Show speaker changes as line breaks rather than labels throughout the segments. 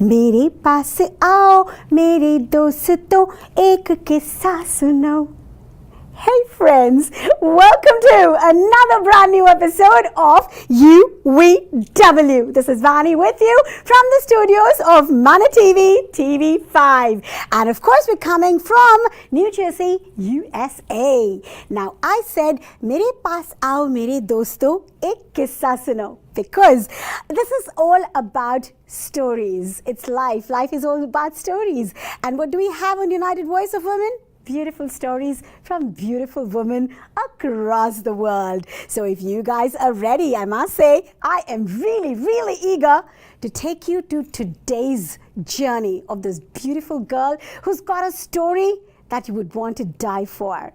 मेरे पास आओ मेरे दोस्तों एक किस्सा सुनो. Hey friends, welcome to another brand new episode of UVW. This is Vani with you from the studios of Mana TV, TV5. And of course we're coming from New Jersey, USA. Now I said, मेरे पास आओ मेरे दोस्तों एक किस्सा सुनो. Because this is all about stories. It's life. Life is all about stories. And what do we have on United Voice of Women? Beautiful stories from beautiful women across the world. So if you guys are ready, I must say, I am really eager to take you to today's journey of this beautiful girl who's got a story that you would want to die for.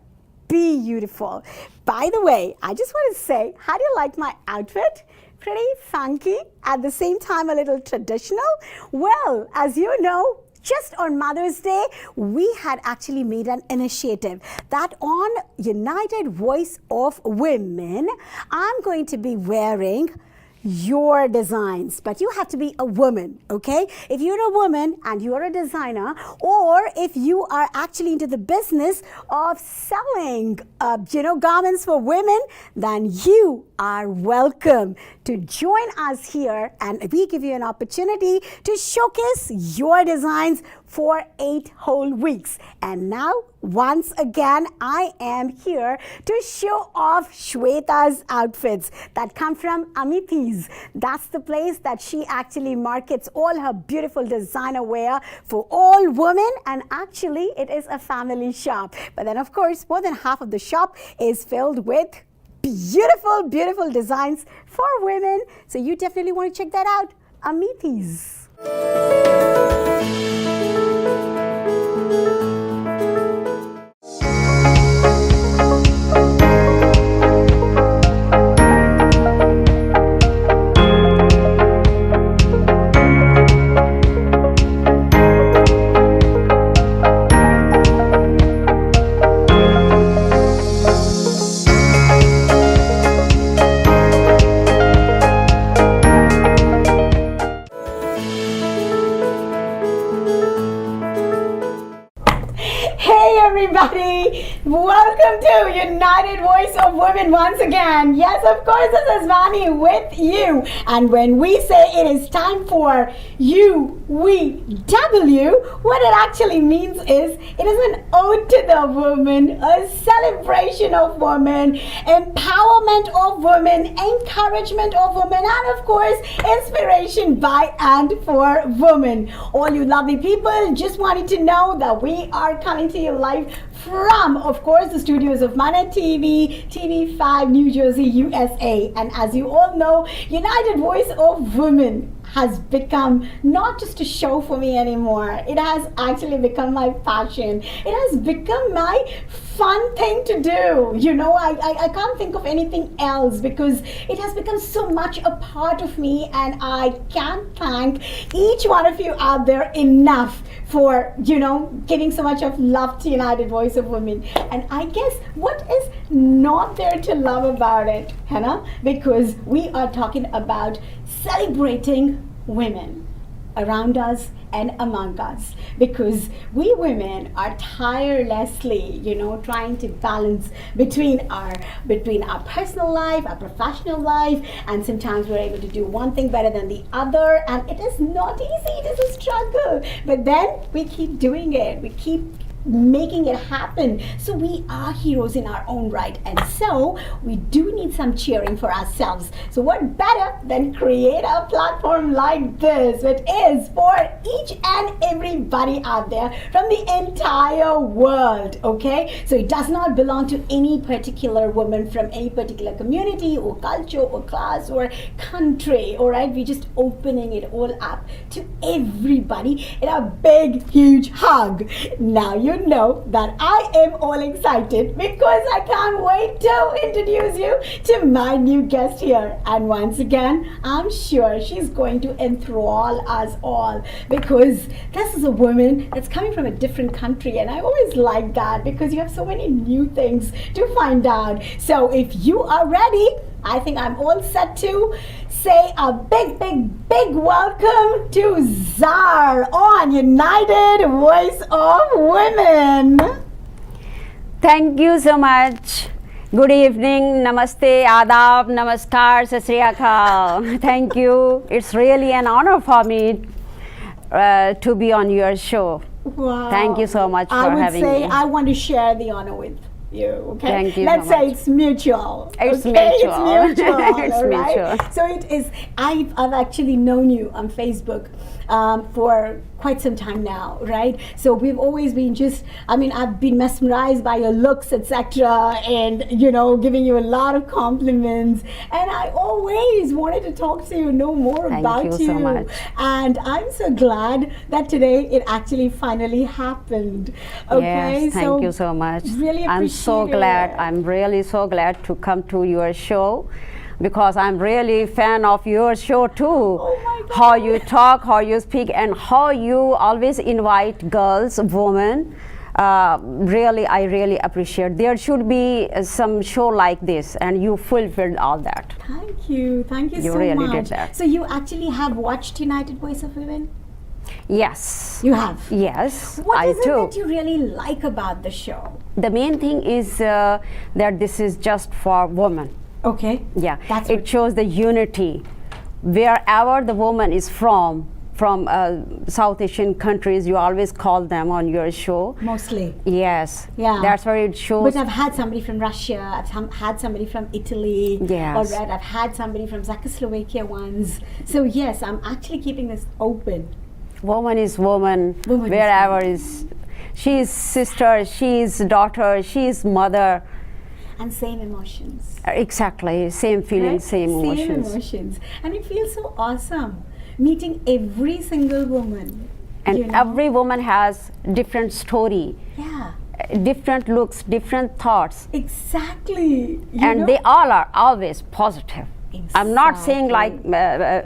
Beautiful. By the way, I just want to say, how do you like my outfit? Pretty funky, at the same time a little traditional. Well, as you know, just on Mother's Day, we had actually made an initiative that on United Voice of Women, I'm going to be wearing your designs, but you have to be a woman, okay? If you're a woman and you're a designer, or if you are actually into the business of selling, garments for women, then you are welcome to join us here, and we give you an opportunity to showcase your designs for 8 whole weeks. And now, once again, I am here to show off Shweta's outfits that come from Amiti's. That's the place that she actually markets all her beautiful designer wear for all women, and actually it is a family shop. But then of course, more than half of the shop is filled with beautiful designs for women. So you definitely want to check that out. Amiti's. Everybody, welcome to United Voice of Women once again. Yes, of course, this is Vani with you. And when we say it is time for UVW, what it actually means is it is an ode to the woman, a celebration of women, empowerment of women, encouragement of women, and of course, inspiration by and for women. All you lovely people, just wanted to know that we are coming to you live from, of course, the studios of Mana TV, TV5, New Jersey, USA. And as you all know, United Voice of Women has become not just a show for me anymore. It has actually become my passion. It has become my fun thing to do. You know, I can't think of anything else because it has become so much a part of me, and I can't thank each one of you out there enough for, giving so much of love to United Voice of Women. And I guess what is not there to love about it, Hannah? Because we are talking about celebrating women around us and among us, because we women are tirelessly, trying to balance between our personal life, our professional life, and sometimes we're able to do one thing better than the other, and it is not easy. It is a struggle, but then we keep doing it. We keep making it happen. So we are heroes in our own right, and so we do need some cheering for ourselves. So what better than create a platform like this, which is for each and everybody out there from the entire world, okay? So it does not belong to any particular woman from any particular community or culture or class or country, all right? We're just opening it all up to everybody in a big huge hug. Now you know that I am all excited because I can't wait to introduce you to my new guest here. And once again, I'm sure she's going to enthrall us all, because this is a woman that's coming from a different country, and I always like that because you have so many new things to find out. So if you are ready, I think I'm all set to say a big, big, big welcome to Zaar on United Voice of Women.
Thank you so much. Good evening, namaste, adab, namaskar, sat sri akal. Thank you. It's really an honor for me to be on your show.
Wow.
Thank you so much for having me.
I would say I want to share the honor with you. Okay.
Thank you
Let's
so
say
much.
it's mutual.
It's
okay?
mutual.
It's mutual.
It's
all right?
mutual.
So it is. I've actually known you on Facebook for quite some time now, right? So we've always been I've been mesmerized by your looks, etc., and giving you a lot of compliments. And I always wanted to talk to you, know more about you.
Thank you so much.
And I'm so glad that today it actually finally happened. Okay,
Yes, thank you so much.
Really
I'm so
appreciate
glad.
it.
I'm really so glad to come to your show because I'm really fan of your show too.
Oh my God.
How you talk, how you speak, and how you always invite girls, women. I really appreciate. There should be some show like this, and you fulfilled all that.
Thank you so much.
You really did that.
So you actually have watched United Voice of Women?
Yes.
You have?
Yes,
What
I
is it
do.
that you really like about the show?
The main thing is that this is just for women.
Okay.
Yeah,
That's
it shows the unity. Wherever the woman is from South Asian countries, you always call them on your show.
Mostly.
Yes.
Yeah.
That's where it shows.
But I've had somebody from Russia, I've had somebody from Italy,
Yes.
all right, I've had somebody from Czechoslovakia once. So yes, I'm actually keeping this open.
Woman is woman.
Woman is
Wherever is. She is sister, she is daughter, she is mother.
And same emotions.
Exactly. Same feelings,
Right?
same emotions.
Same emotions. And it feels so awesome meeting every single woman.
And every woman has different story,
Yeah,
different looks, different thoughts.
exactly.
And they all are always positive. I'm not saying like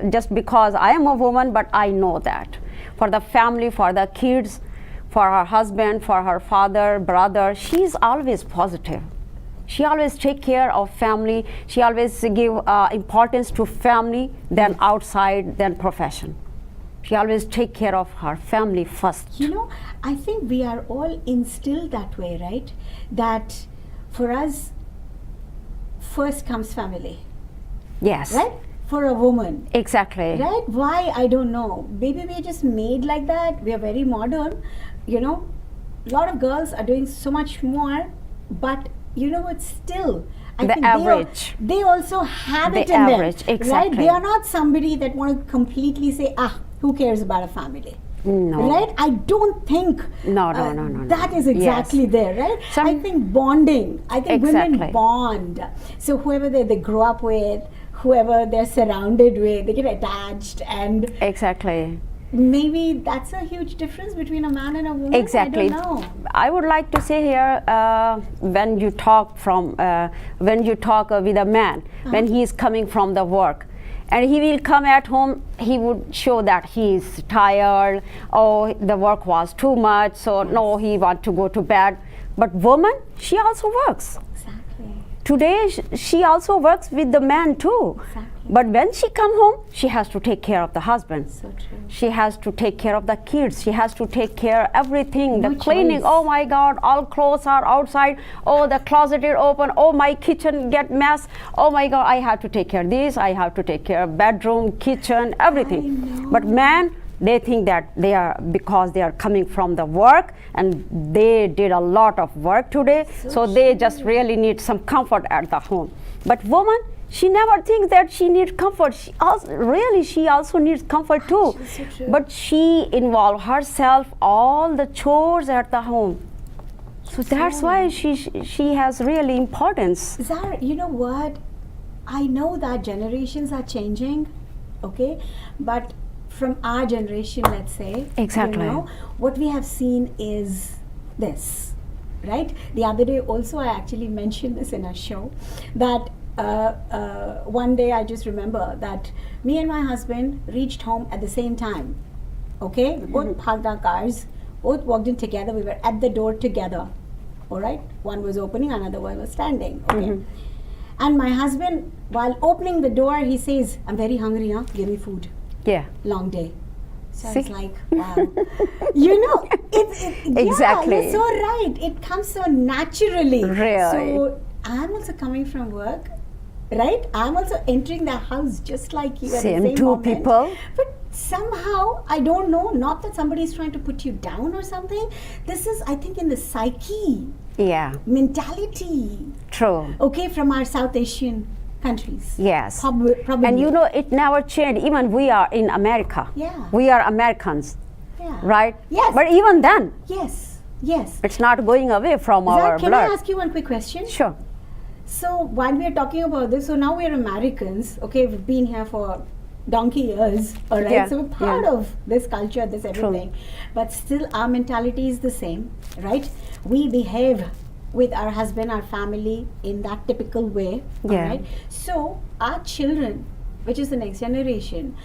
just because I am a woman, but I know that for the family, for the kids, for her husband, for her father, brother, she's always positive. She always take care of family. She always give importance to family, then outside, then profession. She always take care of her family first.
I think we are all instilled that way, right? That for us, first comes family,
Yes.
right? For a woman,
Exactly.
right? Why? I don't know. Maybe we are just made like that. We are very modern. A lot of girls are doing so much more, but what? Still, I
The
think
average.
they also have
The
it in
average,
them, right?
exactly.
They are not somebody that want to completely say, who cares about a family?
No.
Right? I don't think
No.
that is exactly
Yes.
there, right?
Some-
I think bonding. I think women
Exactly.
bond. So whoever they grow up with, whoever they're surrounded with, they get attached, and
Exactly.
maybe that's a huge difference between a man and a woman.
Exactly.
I don't know.
I would like to say here, when you talk with a man, when he is coming from the work, and he will come at home, he would show that he is tired. Oh, the work was too much, so no, he want to go to bed. But woman, she also works.
Exactly.
Today, she also works with the man too.
Exactly.
But when she come home, she has to take care of the husband.
So true.
She has to take care of the kids. She has to take care of everything.
No
the cleaning.
choice.
Oh my God! All clothes are outside. Oh, the closet is open. Oh, my kitchen get mess. Oh my God! I have to take care of this. I have to take care of bedroom, kitchen, everything.
I know.
But man, they think that because they are coming from the work and they did a lot of work today, so they just really need some comfort at the home. But woman, she never thinks that she needs comfort. She also needs comfort too.
So true.
But she involves herself all the chores at the home. So that's why she has really importance.
Zaar, you know what? I know that generations are changing, okay? But from our generation, let's say,
Exactly.
what we have seen is this, right? The other day also, I actually mentioned this in a show, that one day I just remember that me and my husband reached home at the same time, okay? We both parked our cars, both walked in together, we were at the door together, all right? One was opening, another one was standing, okay? And my husband, while opening the door, he says, I'm very hungry, huh? Give me food.
Yeah.
Long day. So
See?
it's like, wow.
Exactly.
Yeah, you're so right. It comes so naturally.
Really.
So I'm also coming from work, right? I'm also entering the house just like you at the
Same,
same
two
moment.
people.
But somehow, I don't know, not that somebody is trying to put you down or something. This is, I think, in the psyche,
Yeah.
mentality,
True.
okay, from our South Asian countries.
Yes.
Probably.
And you know, it never changed. Even we are in America.
Yeah.
We are Americans,
Yeah.
right?
Yes.
But even then,
Yes. Yes.
it's not going away from
Zaar,
our
can
blood.
I ask you one quick question?
Sure.
So while we are talking about this, so now we are Americans, okay, we've been here for donkey years, all right,
Yeah,
so we're part
yeah.
of this culture, this everything, but still our mentality is the same, right? We behave with our husband, our family in that typical way, all
Yeah.
right? So our children, which is the next generation,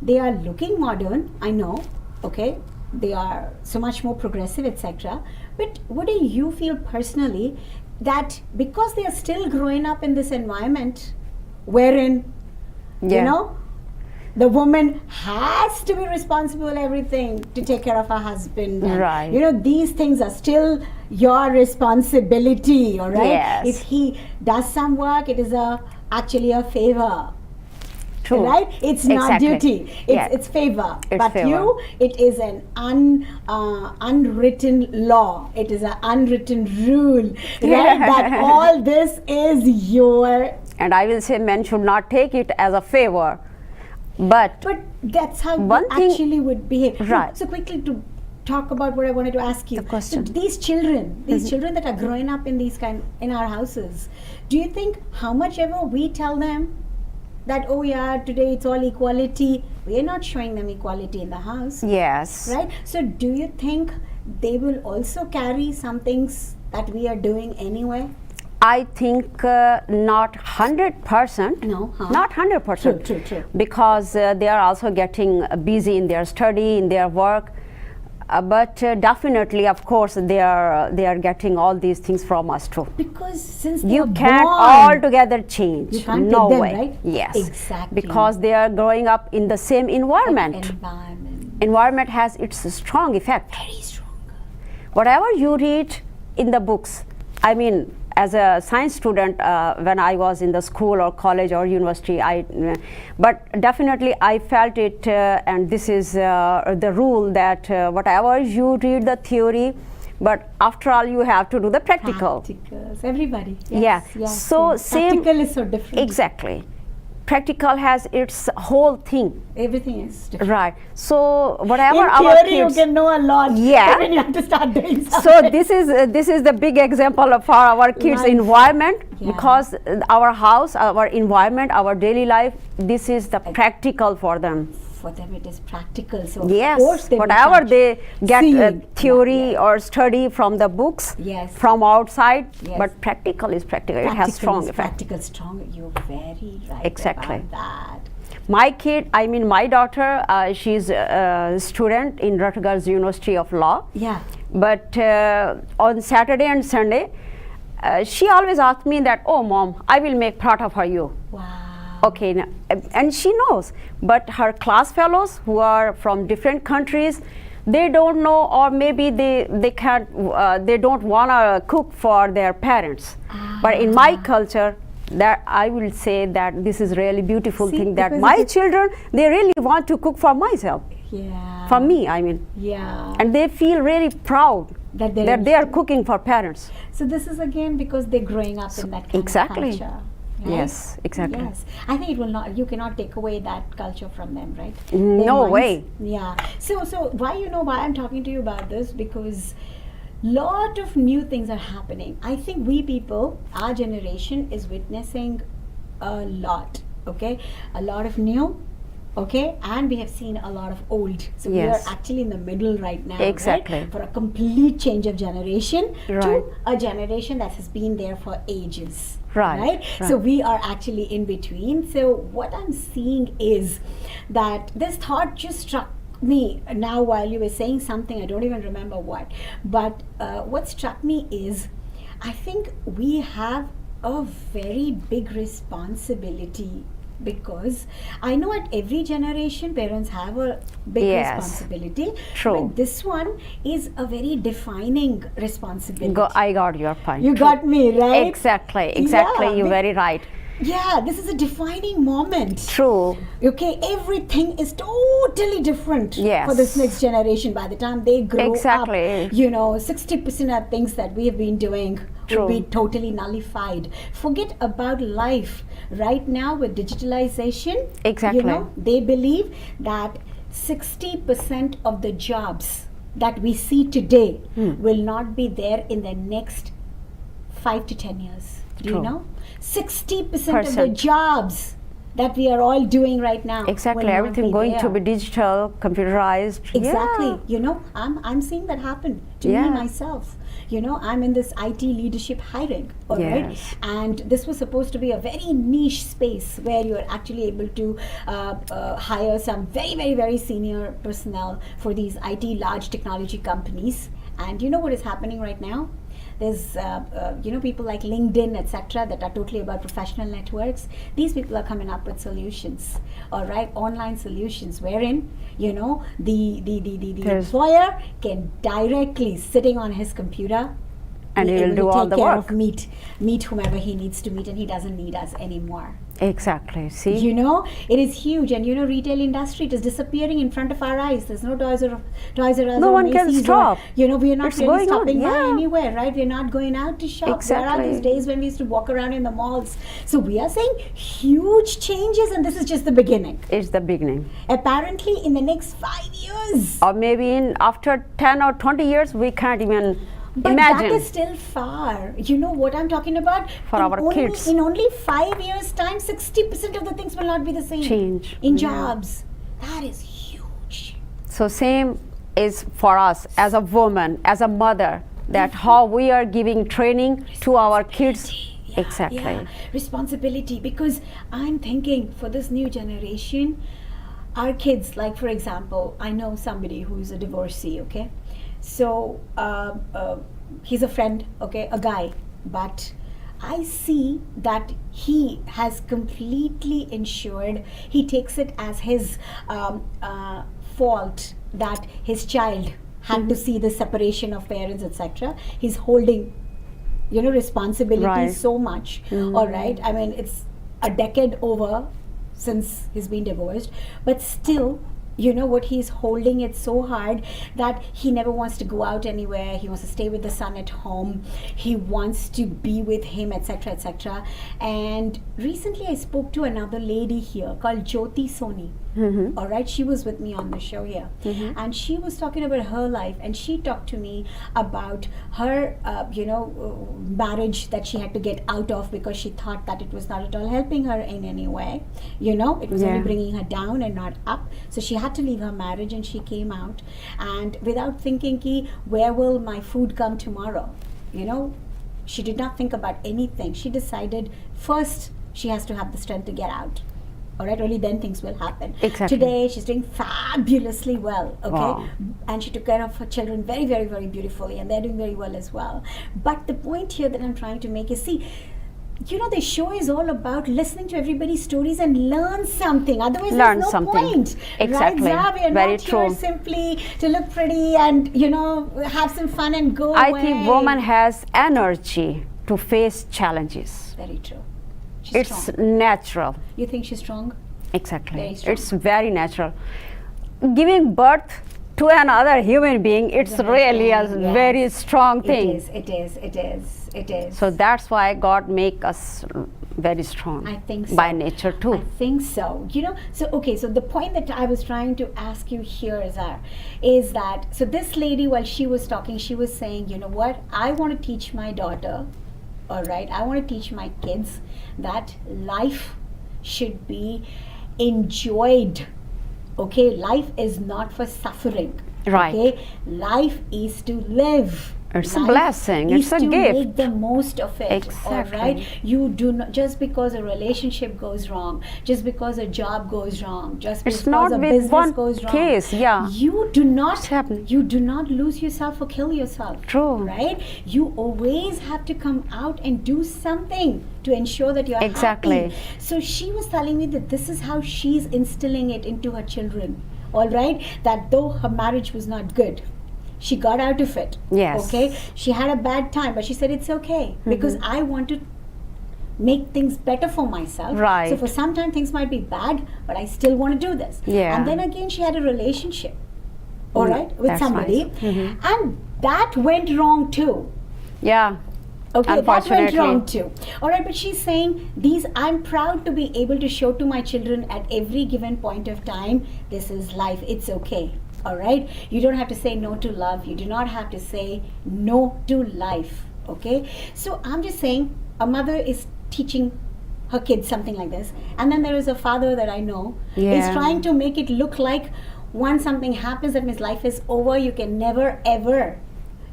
they are looking modern, I know, okay, they are so much more progressive, etc. But what do you feel personally that because they are still growing up in this environment wherein, you
Yeah.
know, the woman has to be responsible everything to take care of her husband. And,
Right.
you know, these things are still your responsibility, all right?
Yes.
If he does some work, it is actually a favor.
True.
Right? It's not
Exactly.
duty.
Yeah.
It's favor.
It's
but
favor.
you, it is an unwritten law. It is an unwritten rule. Right? That all this is your.
And I will say men should not take it as a favor. But
But that's how
One
they
thing-
actually would behave.
Right.
So quickly to talk about what I wanted to ask you.
The question.
So these children that are growing up in in our houses, do you think how much ever we tell them that, oh yeah, today it's all equality, we are not showing them equality in the house,
yes.
right? So do you think they will also carry some things that we are doing anyway?
I think not 100%.
No, huh?
Not 100%.
True.
Because they are also getting busy in their study, in their work. But definitely, of course, they are getting all these things from us too.
Because since they
You
are
can't
born,
altogether change.
You can't
no
take them,
way.
right?
Yes.
Exactly.
Because they are growing up in the same environment. Environment has its strong effect.
Very strong.
Whatever you read in the books, I mean, as a science student, when I was in the school or college or university, but definitely I felt it, and this is the rule that whatever you read the theory, but after all you have to do the practical.
Practicals, everybody.
Yeah.
Yes,
So
yes.
same.
Practical is so different.
Exactly. Practical has its whole thing.
Everything is different.
Right. So whatever
In
our
theory,
kids.
you can know a lot.
Yeah.
But when you have to start doing something.
So this is the big example of our kids'
Life.
environment,
Yeah.
because our house, our environment, our daily life, this is the practical for them.
For them, it is practical. So of
Yes,
course they will
whatever
touch,
they get
see.
theory
Yeah.
or study from the books,
Yes.
from outside,
Yes.
but practical is practical. It
Practical
has strong
is
effect.
Practical, strong. You're very right
Exactly.
about that.
My kid, I mean my daughter, she's a student in Rutgers University of Law.
Yeah.
But on Saturday and Sunday, she always asks me that, oh mom, I will make paratha for you.
Wow.
Okay, and she knows. But her class fellows who are from different countries, they don't know, or maybe they can't, they don't want to cook for their parents. But in my culture, that I will say that this is really beautiful
See,
thing, that
because
my
it-
children, they really want to cook for myself,
Yeah.
for me, I mean.
Yeah.
And they feel really proud
That
that they are cooking for parents.
So this is again because they're growing up in that kind
exactly.
of culture. Right?
Yes, exactly.
Yes, I think it will not. You cannot take away that culture from them, right?
No
Their minds-
way.
Yeah. So why I'm talking to you about this, because lot of new things are happening. I think we people, our generation, is witnessing a lot. Okay, a lot of new. Okay, and we have seen a lot of old. So we
Yes.
are actually in the middle right now.
Exactly.
Right? For a complete change of generation
Right.
to a generation that has been there for ages.
Right,
So
right.
we are actually in between. So what I'm seeing is that this thought just struck me now while you were saying something. I don't even remember what. But what struck me is, I think we have a very big responsibility, because I know at every generation parents have a big
Yes.
responsibility.
True.
But this one is a very defining responsibility.
I got your point.
You
True.
got me, right?
Exactly.
Yeah,
You're very right.
Yeah, this is a defining moment.
True.
Okay, everything is totally different
Yes.
for this next generation. By the time they grow
Exactly.
up, 60% of things that we have been doing
True.
will be totally nullified. Forget about life. Right now with digitalization,
Exactly.
they believe that 60% of the jobs that we see today will not be there in the next 5 to 10 years. Do you
True.
know? 60% of the jobs that we are all doing right now.
Exactly.
will not
Everything
be
going to
there.
be digital, computerized.
Exactly.
Yeah.
I'm seeing that happen to
Yeah.
me myself. I'm in this IT leadership hiring, all right?
Yes.
And this was supposed to be a very niche space where you're actually able to hire some very, very, very senior personnel for these IT large technology companies. And you know what is happening right now? There's people like LinkedIn, etc., that are totally about professional networks. These people are coming up with solutions, all right, online solutions, wherein the employer can directly sitting on his computer
And
be
he will
able to
do all
take
the
care
work.
of meet whomever he needs to meet, and he doesn't need us anymore.
Exactly. See?
It is huge, and retail industry, it is disappearing in front of our eyes. There's no Toys R Us.
No
or
one can
Macy's
stop.
We are not
It's
really
going on,
stopping by
yeah.
anywhere, right? We're not going out to shop.
Exactly.
Where are those days when we used to walk around in the malls? So we are seeing huge changes, and this is just the beginning.
It's the beginning.
Apparently, in the next 5 years.
Or maybe after 10 or 20 years, we can't even
But
imagine.
that is still far. You know what I'm talking about?
For our kids.
In only 5 years' time, 60% of the things will not be the same.
Change.
In
Yeah.
jobs. That is huge.
So same is for us as a woman, as a mother, that how we are giving training to our kids.
Yeah,
Exactly.
yeah. Responsibility, because I'm thinking for this new generation, our kids, like for example, I know somebody who's a divorcee, okay? So he's a friend, okay, a guy, but I see that he has completely ensured, he takes it as his fault that his child had to see the separation of parents, etc. He's holding responsibility
Right.
so much. All right, I mean, it's a decade over since he's been divorced, but still, what, he's holding it so hard that he never wants to go out anywhere. He wants to stay with the son at home. He wants to be with him, etc., etc. And recently I spoke to another lady here called Jyoti Soni. All right, she was with me on the show here, and she was talking about her life, and she talked to me about her marriage that she had to get out of because she thought that it was not at all helping her in any way. It was only
Yeah.
bringing her down and not up. So she had to leave her marriage, and she came out, and without thinking where will my food come tomorrow, she did not think about anything. She decided first she has to have the strength to get out. All right, only then things will happen.
Exactly.
Today she's doing fabulously well, okay?
Wow.
And she took care of her children very, very, very beautifully, and they're doing very well as well. But the point here that I'm trying to make is, see, the show is all about listening to everybody's stories and learn something. Otherwise,
Learn
there's no
something.
point.
Exactly.
Right, Zaar? We are
Very
not
true.
here simply to look pretty and, have some fun and go
I
away.
think woman has energy to face challenges.
Very true. She's
It's
strong.
natural.
You think she's strong?
Exactly.
Very strong.
It's very natural. Giving birth to another human being, it's
Very
really a
strong, yes.
very strong thing.
It is.
So that's why God make us very strong.
I think so.
By nature too.
I think so. So the point that I was trying to ask you here, Zaar, is that, so this lady, while she was talking, she was saying, you know what, I want to teach my daughter, all right, I want to teach my kids that life should be enjoyed. Okay, life is not for suffering.
Right.
Okay, life is to live.
It's a
Life
blessing.
is
It's a
to
gift.
make the most of it. All
Exactly.
right. You do not, just because a relationship goes wrong, just because a job goes wrong, just
It's
because
not
a
with
business
one
goes wrong.
case, yeah.
You do not.
It's happening.
You do not lose yourself or kill yourself.
True.
Right. You always have to come out and do something to ensure that you're
Exactly.
happy. So she was telling me that this is how she's instilling it into her children. All right. That though her marriage was not good, she got out of it.
Yes.
Okay. She had a bad time, but she said it's okay because I want to make things better for myself.
Right.
So for some time things might be bad, but I still want to do this.
Yeah.
And then again she had a relationship. All
Mm,
right, with
that's
somebody,
nice.
and that went wrong too.
Yeah.
Okay, that went
Unfortunately.
wrong too. All right, but she's saying these. I'm proud to be able to show to my children at every given point of time. This is life. It's okay. All right. You don't have to say no to love. You do not have to say no to life. Okay. So I'm just saying, a mother is teaching her kids something like this, and then there is a father that I know is
Yeah.
trying to make it look like once something happens, that means life is over. You can never ever.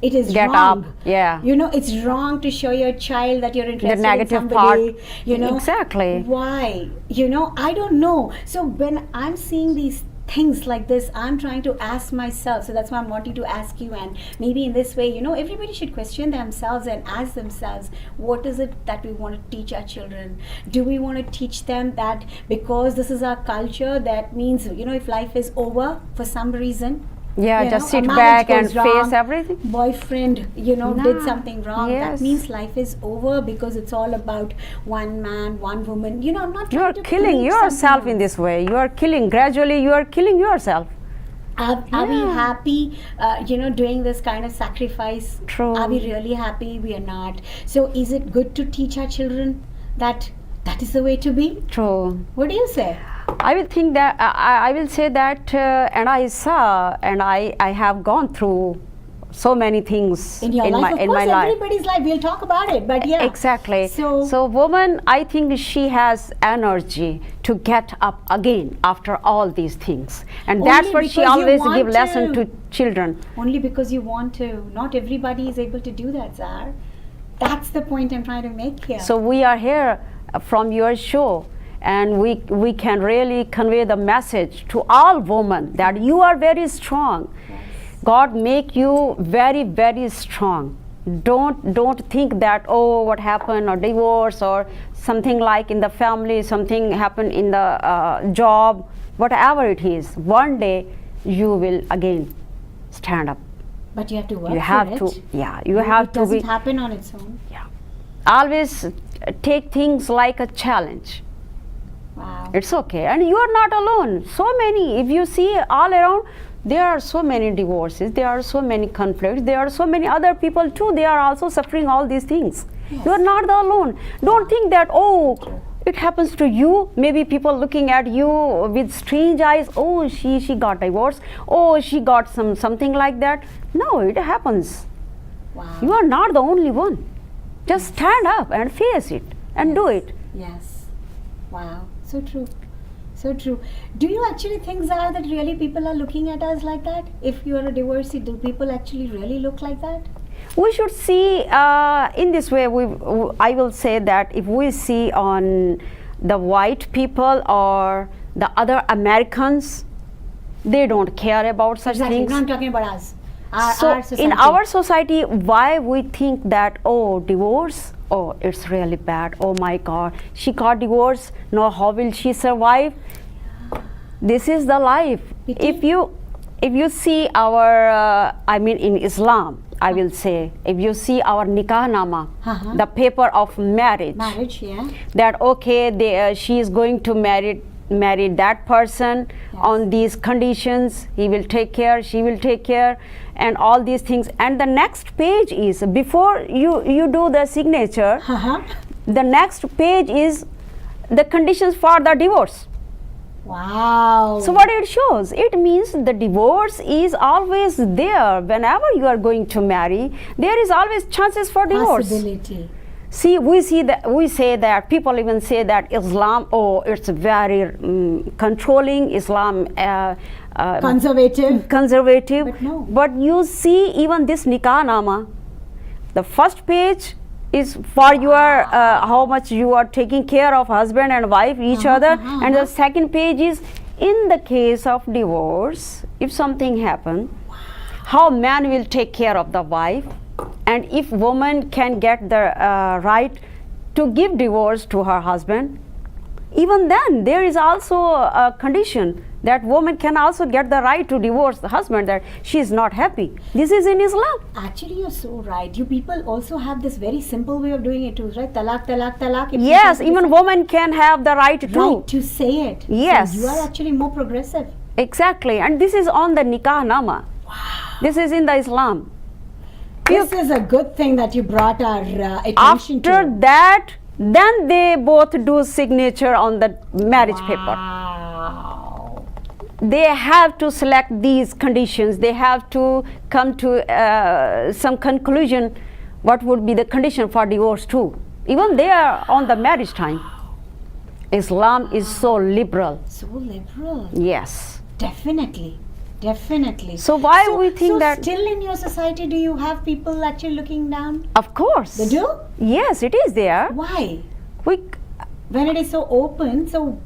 It is
Get
wrong.
up. Yeah.
You know, it's wrong to show your child that you're interested
negative
in somebody.
part.
You know,
Exactly.
Why? You know, I don't know. So when I'm seeing these things like this, I'm trying to ask myself. So that's why I'm wanting to ask you, and maybe in this way, you know, everybody should question themselves and ask themselves, what is it that we want to teach our children? Do we want to teach them that because this is our culture, that means, you know, if life is over for some reason,
Yeah,
you
just
know, a
sit
marriage
back and
goes wrong,
face everything.
boyfriend, you know, did
Nah,
something wrong,
yes.
that means life is over because it's all about one man, one woman. You know, I'm not
You
trying
are
to
killing
preach
yourself
something
in this way. You are killing, gradually you are killing yourself.
Are we
Yeah.
happy, you know, doing this kind of sacrifice?
True.
Are we really happy? We are not. So is it good to teach our children that that is the way to be?
True.
What do you say?
I will think that I will say that, and I saw, and I have gone through so many things
In your life,
my
of
in
course,
my life.
everybody's life. We'll talk about it, but yeah.
Exactly.
So,
woman, I think she has energy to get up again after all these things, and
Only
that's what she
because you
always
want
give lesson
to.
to children.
only because you want to. Not everybody is able to do that, Zaar. That's the point I'm trying to make here.
So we are here from your show, and we can really convey the message to all women that you are very strong.
Yes.
God make you very, very strong. Don't think that, oh, what happened, or divorce, or something like in the family, something happened in the job, whatever it is. One day you will again stand up.
But you have to work
You
for
have
it.
to, yeah, you have
It
to
doesn't
be,
happen on its own.
yeah. Always take things like a challenge.
Wow.
It's okay, and you are not alone. So many, if you see all around, there are so many divorces, there are so many conflicts, there are so many other people too, they are also suffering all these things. You are not the alone. Don't think that, oh, it happens to you. Maybe people looking at you with strange eyes, oh, she got divorced, oh, she got something like that. No, it happens.
Wow.
You are not the only one. Just stand up and face it and do it.
Yes. Wow. So true. So true. Do you actually think, Zaar, that really people are looking at us like that? If you are a divorcee, do people actually really look like that?
We should see in this way. I will say that if we see on the white people or the other Americans, they don't care about such
Exactly.
things.
No, I'm talking about us.
So
Our society.
in our society, why we think that, oh, divorce, oh, it's really bad, oh my God, she got divorced, now how will she survive? This is the life.
Pity.
If you see our I mean in Islam, I will say, if you see our nikah nama, the paper of marriage,
yeah.
that okay, she is going to marry that person on these conditions, he will take care, she will take care, and all these things. And the next page is, before you do the signature, the next page is the conditions for the divorce.
Wow.
So what it shows, it means the divorce is always there. Whenever you are going to marry, there is always chances for divorce.
Possibility.
See, we say that people even say that Islam, oh, it's very controlling, Islam
Conservative.
conservative.
But no.
But you see even this nikah nama, The first page is for your how much you are taking care of husband and wife each other, and the second page is in the case of divorce, if something happen, how man will take care of the wife, and if woman can get the right to give divorce to her husband, even then there is also a condition that woman can also get the right to divorce the husband that she is not happy. This is in Islam.
Actually, you're so right. You people also have this very simple way of doing it too, right? Talak, talak, talak. If
Yes,
people
even woman can have the right to.
right to say it.
Yes.
So you are actually more progressive.
Exactly, and this is on the nikah nama. This is in the Islam.
This is a good thing that you brought our attention
After
to.
that, then they both do signature on the marriage paper.
Wow.
They have to select these conditions. They have to come to some conclusion what would be the condition for divorce too. Even they are on the marriage time. Islam is so liberal.
So liberal.
Yes.
Definitely. Definitely.
So why we think
so
that?
still in your society do you have people actually looking down?
Of course.
They do?
Yes, it is there.
Why?
We
When it is so open, so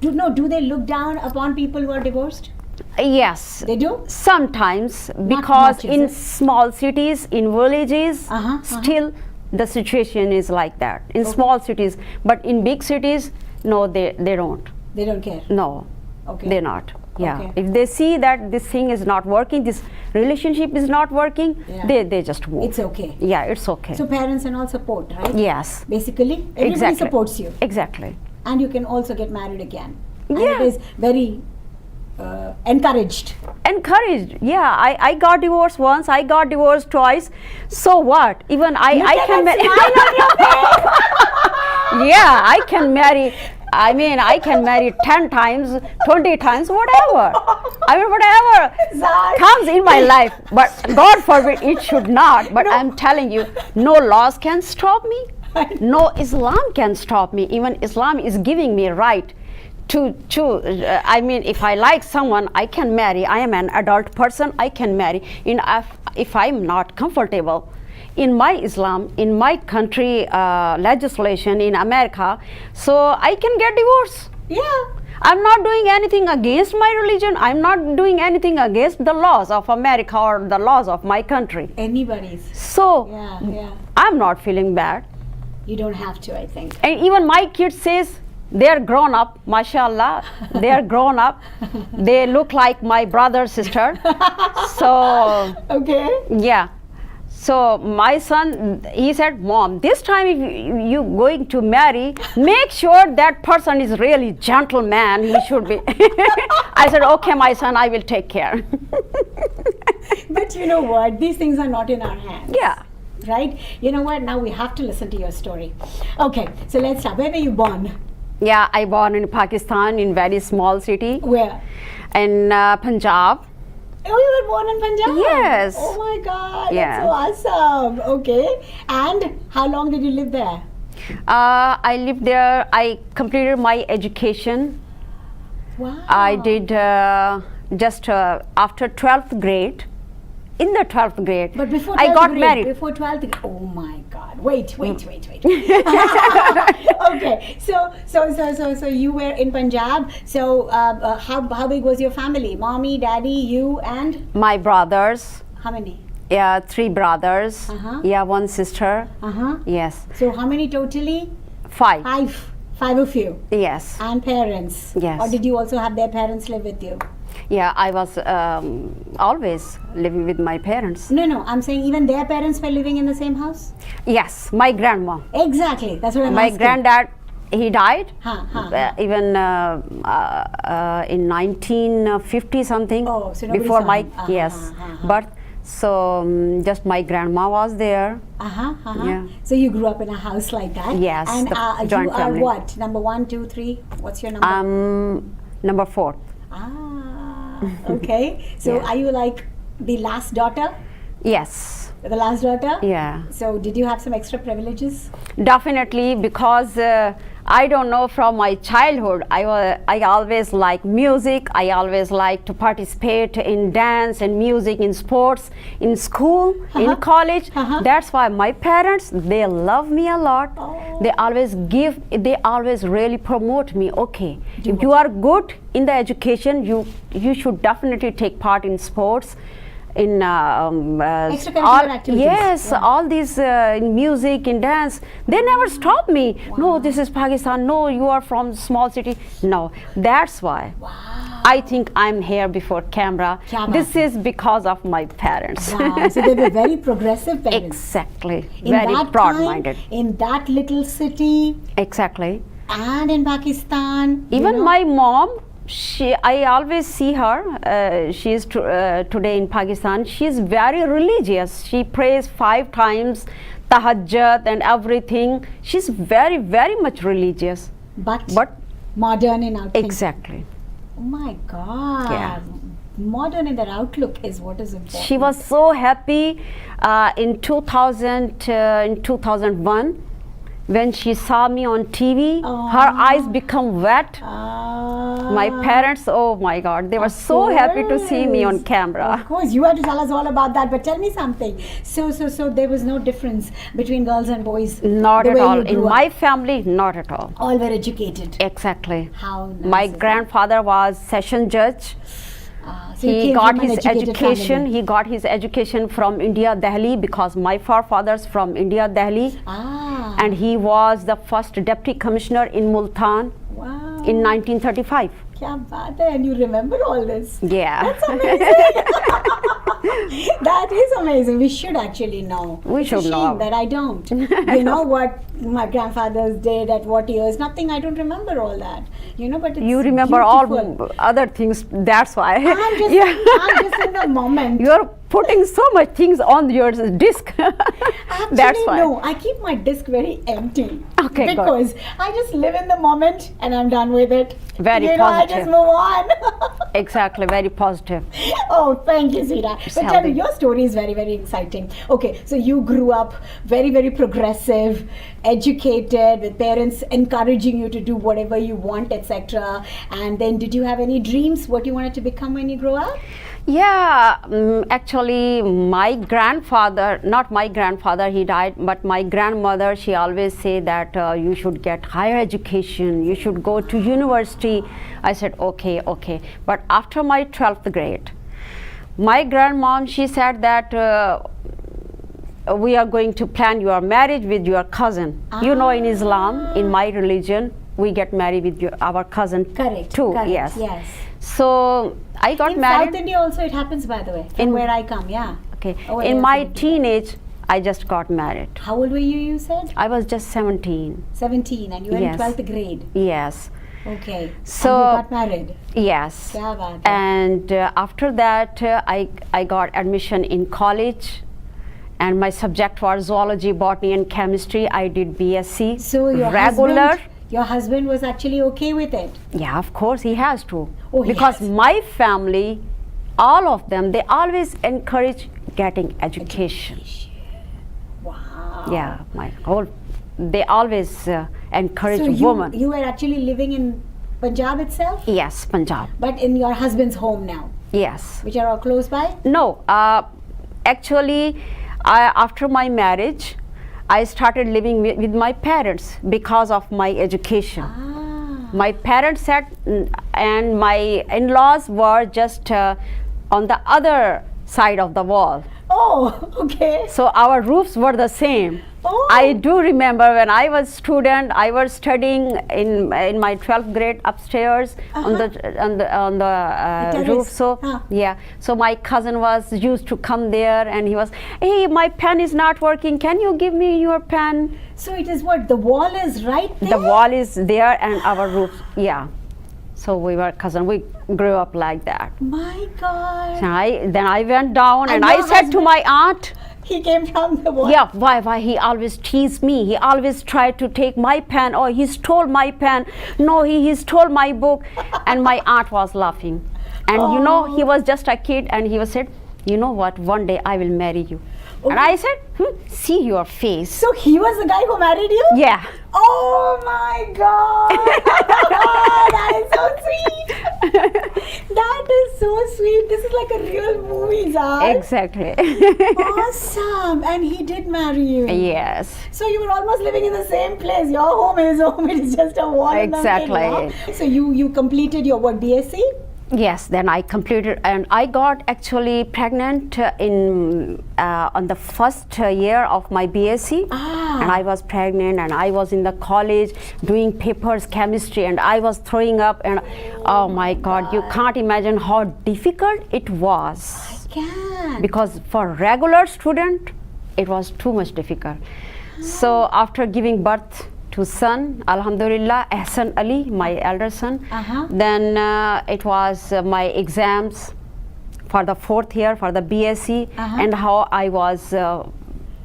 do they look down upon people who are divorced?
yes.
They do?
Sometimes, because
much, is
in
it?
small cities, in villages, still the situation is like that. In small cities, but in big cities, no, they don't.
They don't care.
No,
Okay.
they're not. Yeah,
Okay.
if they see that this thing is not working, this relationship is not working,
Yeah.
they just move.
It's okay.
Yeah, it's okay.
So parents and all support, right?
Yes,
Basically, everybody
exactly.
supports you.
Exactly.
And you can also get married again. And
Yeah.
it is very encouraged.
Encouraged. Yeah, I got divorced once. I got divorced twice. So what? Even I can marry. Yeah, I can marry. I mean, I can marry 10 times, 20 times, whatever. I mean, whatever
Zaar.
comes in my life. But God forbid it should not. But I'm telling you, no laws can stop me. No Islam can stop me. Even Islam is giving me right to I mean, if I like someone, I can marry. I am an adult person, I can marry. If I'm not comfortable in my Islam, in my country legislation in America, so I can get divorced.
Yeah.
I'm not doing anything against my religion. I'm not doing anything against the laws of America or the laws of my country.
Anybody's.
So
Yeah.
I'm not feeling bad.
You don't have to, I think.
And even my kids says they're grown up, mashallah, they're grown up. They look like my brother, sister. So
Okay.
yeah. So my son, he said, Mom, this time if you going to marry, make sure that person is really gentleman. He should be. I said, okay, my son, I will take care.
But you know what? These things are not in our hands.
Yeah.
Right? You know what? Now we have to listen to your story. Okay, so let's start. Where were you born?
Yeah, I born in Pakistan in very small city
Where?
in Punjab.
Oh, you were born in Punjab?
Yes.
Oh my God,
Yeah.
that's so awesome. Okay. And how long did you live there?
I lived there. I completed my education.
Wow.
I did just after 12th grade. In the 12th grade,
But before 12th
I got
grade,
married.
Before 12th grade. Oh my God. Wait. Okay. So you were in Punjab. So how big was your family? Mommy, daddy, you, and
My brothers,
how many?
yeah, 3 brothers,
Uh-huh.
yeah, 1 sister. Yes,
So how many totally?
5.
Five of you.
Yes,
And parents?
Yes.
Or did you also have their parents live with you?
yeah, I was always living with my parents.
No, I'm saying even their parents were living in the same house?
Yes, my grandma.
Exactly, that's what I'm
My
asking.
granddad, he died
Even
in 1950 something,
Oh, so nobody
before
saw
my
him.
birth. So just my grandma was there. Yeah.
So you grew up in a house like that?
Yes,
And
the
you
joint
are
family.
what? Number 1, 2, 3? What's your number?
Number 4.
Okay. So
Yeah.
are you like the last daughter?
Yes.
The last daughter?
Yeah.
So did you have some extra privileges?
Definitely, because I don't know, from my childhood, I always like music. I always like to participate in dance and music, in sports, in school, in college. That's why my parents, they love me a lot. They always really promote me. Okay, if you are good in the education, you should definitely take part in sports, in
extracurricular activities.
Yes, all these in music, in dance. They never stop me. No, this is Pakistan. No, you are from small city. No, that's why. I think I'm here before camera. This is because of my parents.
Wow. So they were very progressive parents.
Exactly.
In
Very
that
broad-minded.
time, in that little city,
Exactly.
and in Pakistan.
Even my mom, I always see her. She is today in Pakistan. She is very religious. She prays 5 times, tahajjud and everything. She's very, very much religious.
But modern in outlook.
Exactly.
Oh my God.
Yeah.
Modern in their outlook is what is important.
She was so happy in 2001. When she saw me on TV, her eyes become wet. My parents, oh my God, they were so happy to see me on camera.
Of course, you have to tell us all about that. But tell me something. So there was no difference between girls and boys.
Not
the
at
way
all.
you grew
In
up?
my family, not at all.
All were educated.
Exactly.
How nice
My
is that?
grandfather was session judge.
So you
He
came
got
from an
his
educated
education.
family.
He got his education from India, Delhi, because my forefathers from India, Delhi, and he was the first deputy commissioner in Multan
Wow.
in 1935.
Kya baat hai, and you remember all this.
Yeah.
That's amazing. That is amazing. We should actually know.
We
It's
should
a shame
know.
that I don't. You know what my grandfathers did at what years? Nothing. I don't remember all that. You know, but it's
You remember
beautiful.
all other things. That's why.
I'm just,
Yeah.
I'm just in the moment.
You're putting so much things on your disc.
Actually,
That's why.
no. I keep my disc very empty.
Okay, good.
Because I just live in the moment and I'm done with it.
Very
you know, I just
positive.
move on.
Exactly, very positive.
Oh, thank you, Zira. But tell me,
healthy.
your story is very, very exciting. Okay, so you grew up very, very progressive, educated, with parents encouraging you to do whatever you want, etc. And then, did you have any dreams? What you wanted to become when you grow up?
Yeah, actually, my grandfather, not my grandfather, he died, but my grandmother, she always say that you should get higher education, you should go to university. I said, okay, okay. But after my 12th grade, my grandmom, she said that we are going to plan your marriage with your cousin. You know, in Islam, in my religion, we get married with our cousin
Correct.
too.
Correct,
Yes.
yes.
So I got
In
married.
South India also it happens, by the way, from
In-
where I come, yeah.
Okay.
Oh,
In
yes,
my
you did.
teenage, I just got married.
How old were you said?
I was just 17.
17, and you were
Yes.
in 12th grade.
Yes.
Okay.
So-
and you got married.
Yes.
Kya baat hai.
And after that, I got admission in college. And my subject was zoology, botany, and chemistry. I did BSc.
So your husband was actually okay with it.
Yeah, of course, he has to.
Oh, he
because
has.
my family, all of them, they always encourage getting education.
Wow.
Yeah, my whole, they always encourage
So
women.
you were actually living in Punjab itself,
Yes, Punjab.
but in your husband's home now,
Yes.
which are all close by.
No, actually, after my marriage, I started living with my parents because of my education. My parents said, and my in-laws were just on the other side of the wall.
Oh, okay.
So our roofs were the same.
Oh.
I do remember when I was student, I was studying in my 12th grade upstairs on the
terrace.
roof. So yeah, so my cousin was used to come there, and he was, hey, my pen is not working. Can you give me your pen?
So it is what the wall is right there.
The wall is there, and our roof. Yeah. So we were cousin. We grew up like that.
My God.
Then I went down and
And
I
your
said to my aunt,
He came from the wall.
yeah, why he always teased me. He always tried to take my pen. Oh, he stole my pen. No, he stole my book. And my aunt was laughing. And you know, he was just a kid, and he was said, you know what, one day I will marry you. And I said, see your face.
So he was the guy who married you?
Yeah.
Oh my God! That is so sweet. That is so sweet. This is like a real movie, Zaar.
Exactly.
Awesome. And he did marry you.
Yes.
So you were almost living in the same place. Your home, his home. It is just a wall.
Exactly.
In the middle, huh? So you completed your what, BSc?
Yes, then I completed, and I got actually pregnant on the first year of my BSc. And I was pregnant, and I was in the college doing papers, chemistry, and I was throwing up, and oh my God, you can't imagine how difficult it was.
I can.
Because for regular student, it was too much difficult. So after giving birth to son, Alhamdulillah, Zaar.Only, my elder son. Then it was my exams for the 4th year for the BSc, and how I was,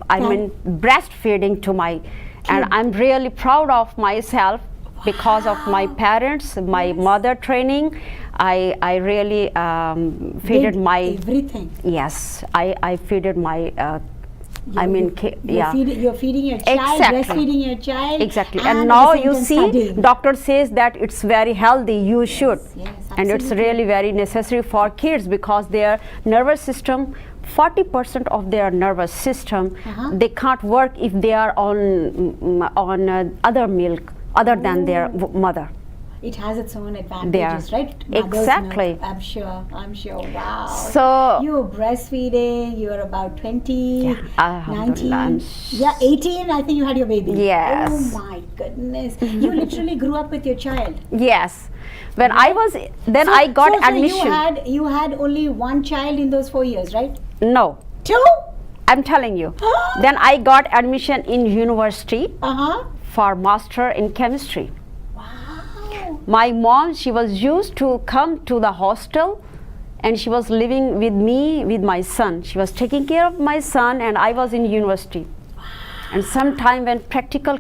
breastfeeding to my, and I'm really proud of myself because of my parents, my mother training. I really feeded my
everything.
Yes, I feeded my.
You're feeding your child, breastfeeding your child.
Exactly. And now you see,
studying.
doctor says that it's very healthy, you should.
Yes,
and it's really very necessary for kids because their nervous system, 40% of their nervous system, they can't work if they are on other milk other than their mother.
It has its own advantages, right? Mother's
Exactly.
milk, I'm sure. Wow.
So
you're breastfeeding, you're about 20, 19, 18, I think you had your baby.
Yes.
Oh my goodness. You literally grew up with your child.
Yes. When I was, then I got admission.
So you had only one child in those 4 years, right?
No.
2?
I'm telling you. Then I got admission in university for master in chemistry. My mom, she was used to come to the hostel, and she was living with me, with my son. She was taking care of my son, and I was in university. And sometime when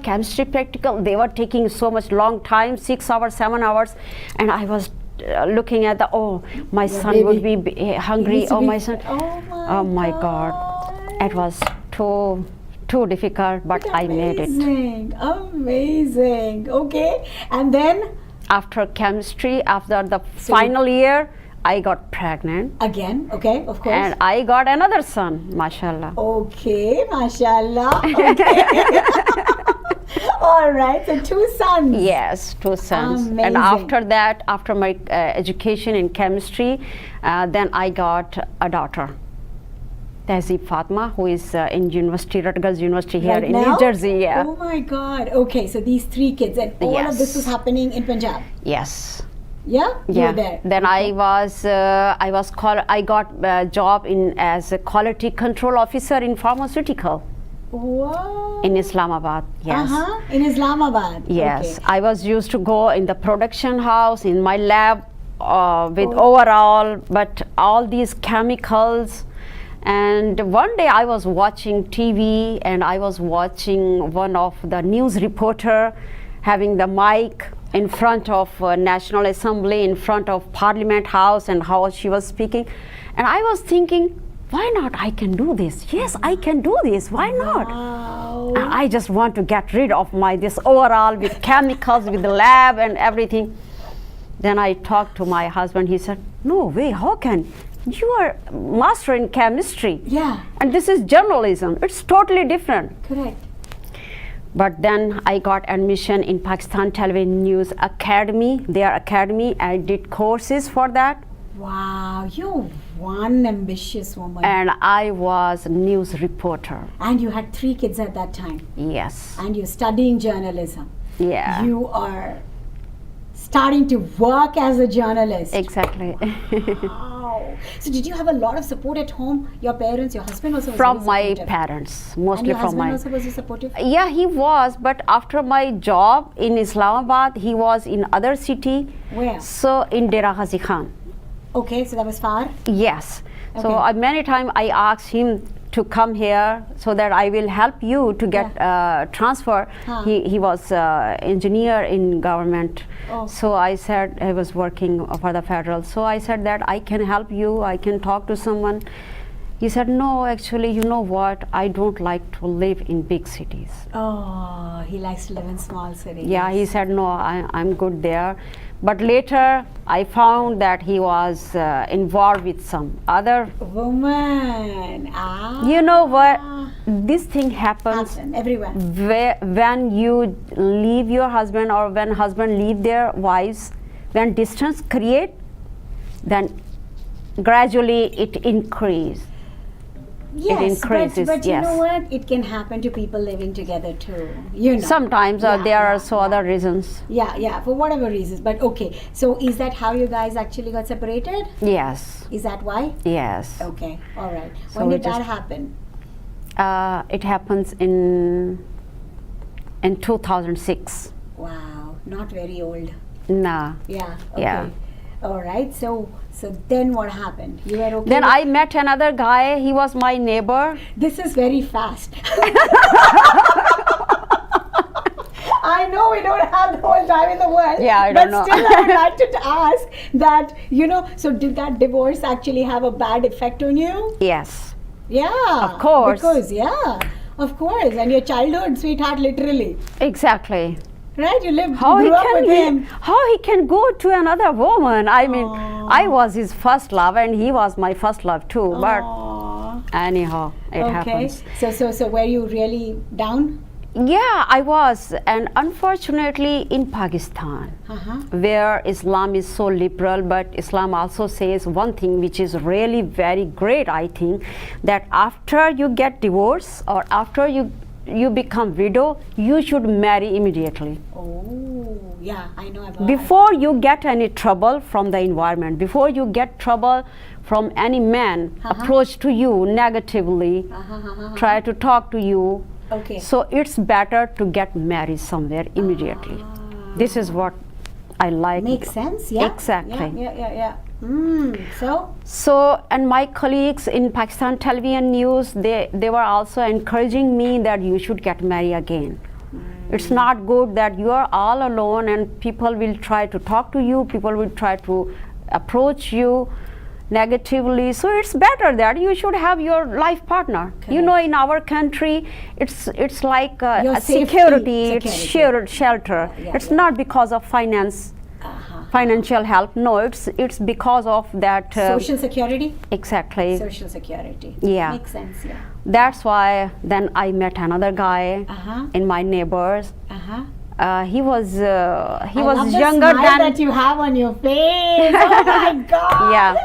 chemistry practical, they were taking so much long time, 6 hours, 7 hours, and I was looking at my son would be hungry. My son. Oh my God. It was too difficult, but I made it.
Amazing. Okay. And then?
After chemistry, after the final year, I got pregnant.
Again, okay, of course.
And I got another son, mashallah.
Okay, mashallah. Okay. All right, so 2 sons.
Yes, 2 sons.
Amazing.
And after that, after my education in chemistry, then I got a daughter. Tehzeeb Fatma, who is in Rutgers University here
Right
in
now?
New Jersey. Yeah.
Oh my God. Okay, so these 3 kids, and all of this was happening in Punjab.
Yes.
Yeah. You were there.
Then I got a job as a quality control officer in pharmaceutical.
Wow.
In Islamabad. Yes.
In Islamabad.
Yes.
Okay.
I was used to go in the production house, in my lab, with overall, but all these chemicals. And one day I was watching TV, and I was watching one of the news reporter having the mic in front of National Assembly, in front of Parliament House, and how she was speaking. And I was thinking, why not? I can do this. Yes, I can do this. Why not?
Wow.
And I just want to get rid of this overall with chemicals, with the lab and everything. Then I talked to my husband. He said, no way, how can? You are master in chemistry.
Yeah.
And this is journalism. It's totally different.
Correct.
But then I got admission in Pakistan Television News Academy, their academy. I did courses for that.
Wow, you're one ambitious woman.
And I was a news reporter.
And you had 3 kids at that time.
Yes.
And you're studying journalism.
Yeah.
You are starting to work as a journalist.
Exactly.
Wow. So did you have a lot of support at home? Your parents, your husband also was
From
very
my
supportive?
parents, mostly
And your
from
husband
my.
also was supportive?
Yeah, he was, but after my job in Islamabad, he was in other city.
Where?
So in Dera Ghazi Khan.
Okay, so that was far?
Yes. So
Okay.
many times I asked him to come here so that I will help you to get transfer. He was engineer in government.
Oh.
So I said, I was working for the federal. So I said that I can help you, I can talk to someone. He said, no, actually, you know what? I don't like to live in big cities.
Oh, he likes to live in small cities.
Yeah, he said, no, I'm good there. But later, I found that he was involved with some other.
Woman.
You know what? This thing happens
everywhere.
When you leave your husband or when husband leave their wives, when distance create, then gradually it increases.
Yes,
it increases,
but
yes.
you know what? It can happen to people living together too. You know.
Sometimes there are so other reasons.
Yeah, for whatever reasons. But okay, so is that how you guys actually got separated?
Yes.
Is that why?
Yes.
Okay, all right.
So
When
we
did that
just-
happen?
It happens in 2006.
Wow, not very old.
Nah.
Yeah. Okay.
Yeah.
All right. So then what happened? You were okay.
Then
with-
I met another guy. He was my neighbor.
This is very fast. I know we don't have the whole time in the world.
Yeah, I
but
don't know.
still, I would like to ask that, so did that divorce actually have a bad effect on you?
Yes.
Yeah.
Of course.
Because, of course. And your childhood sweetheart, literally.
Exactly.
Right? You
How
grew
he
up with him.
how he can go to another woman? I mean,
Aw.
I was his first love and he was my first love too. But
Aw.
anyhow, it
Okay.
happens.
So were you really down?
Yeah, I was, and unfortunately in Pakistan,
Uh-huh.
where Islam is so liberal, but Islam also says one thing which is really very great, I think, that after you get divorced or after you become widow, you should marry immediately.
Oh, yeah, I know about
Before you get any trouble from the environment, before you get trouble from any man approach to you negatively, try to talk to you.
Okay.
So it's better to get married somewhere immediately. This is what I like.
Makes sense, yeah.
Exactly.
Yeah. So?
So, and my colleagues in Pakistan television news, they were also encouraging me that you should get married again. It's not good that you are all alone and people will try to talk to you, people will try to approach you negatively. So it's better that you should have your life partner. You know, in our country, it's like
Your
a
safety.
security, it's
Security.
shelter.
Yeah,
it's
yeah.
not because of financial help. No, it's because of that.
Social security?
Exactly.
Social security.
Yeah.
Makes sense, yeah.
That's why then I met another guy in my neighbors. He was
I love the
younger
smile
than
that you have on your face. Oh my God.
Yeah.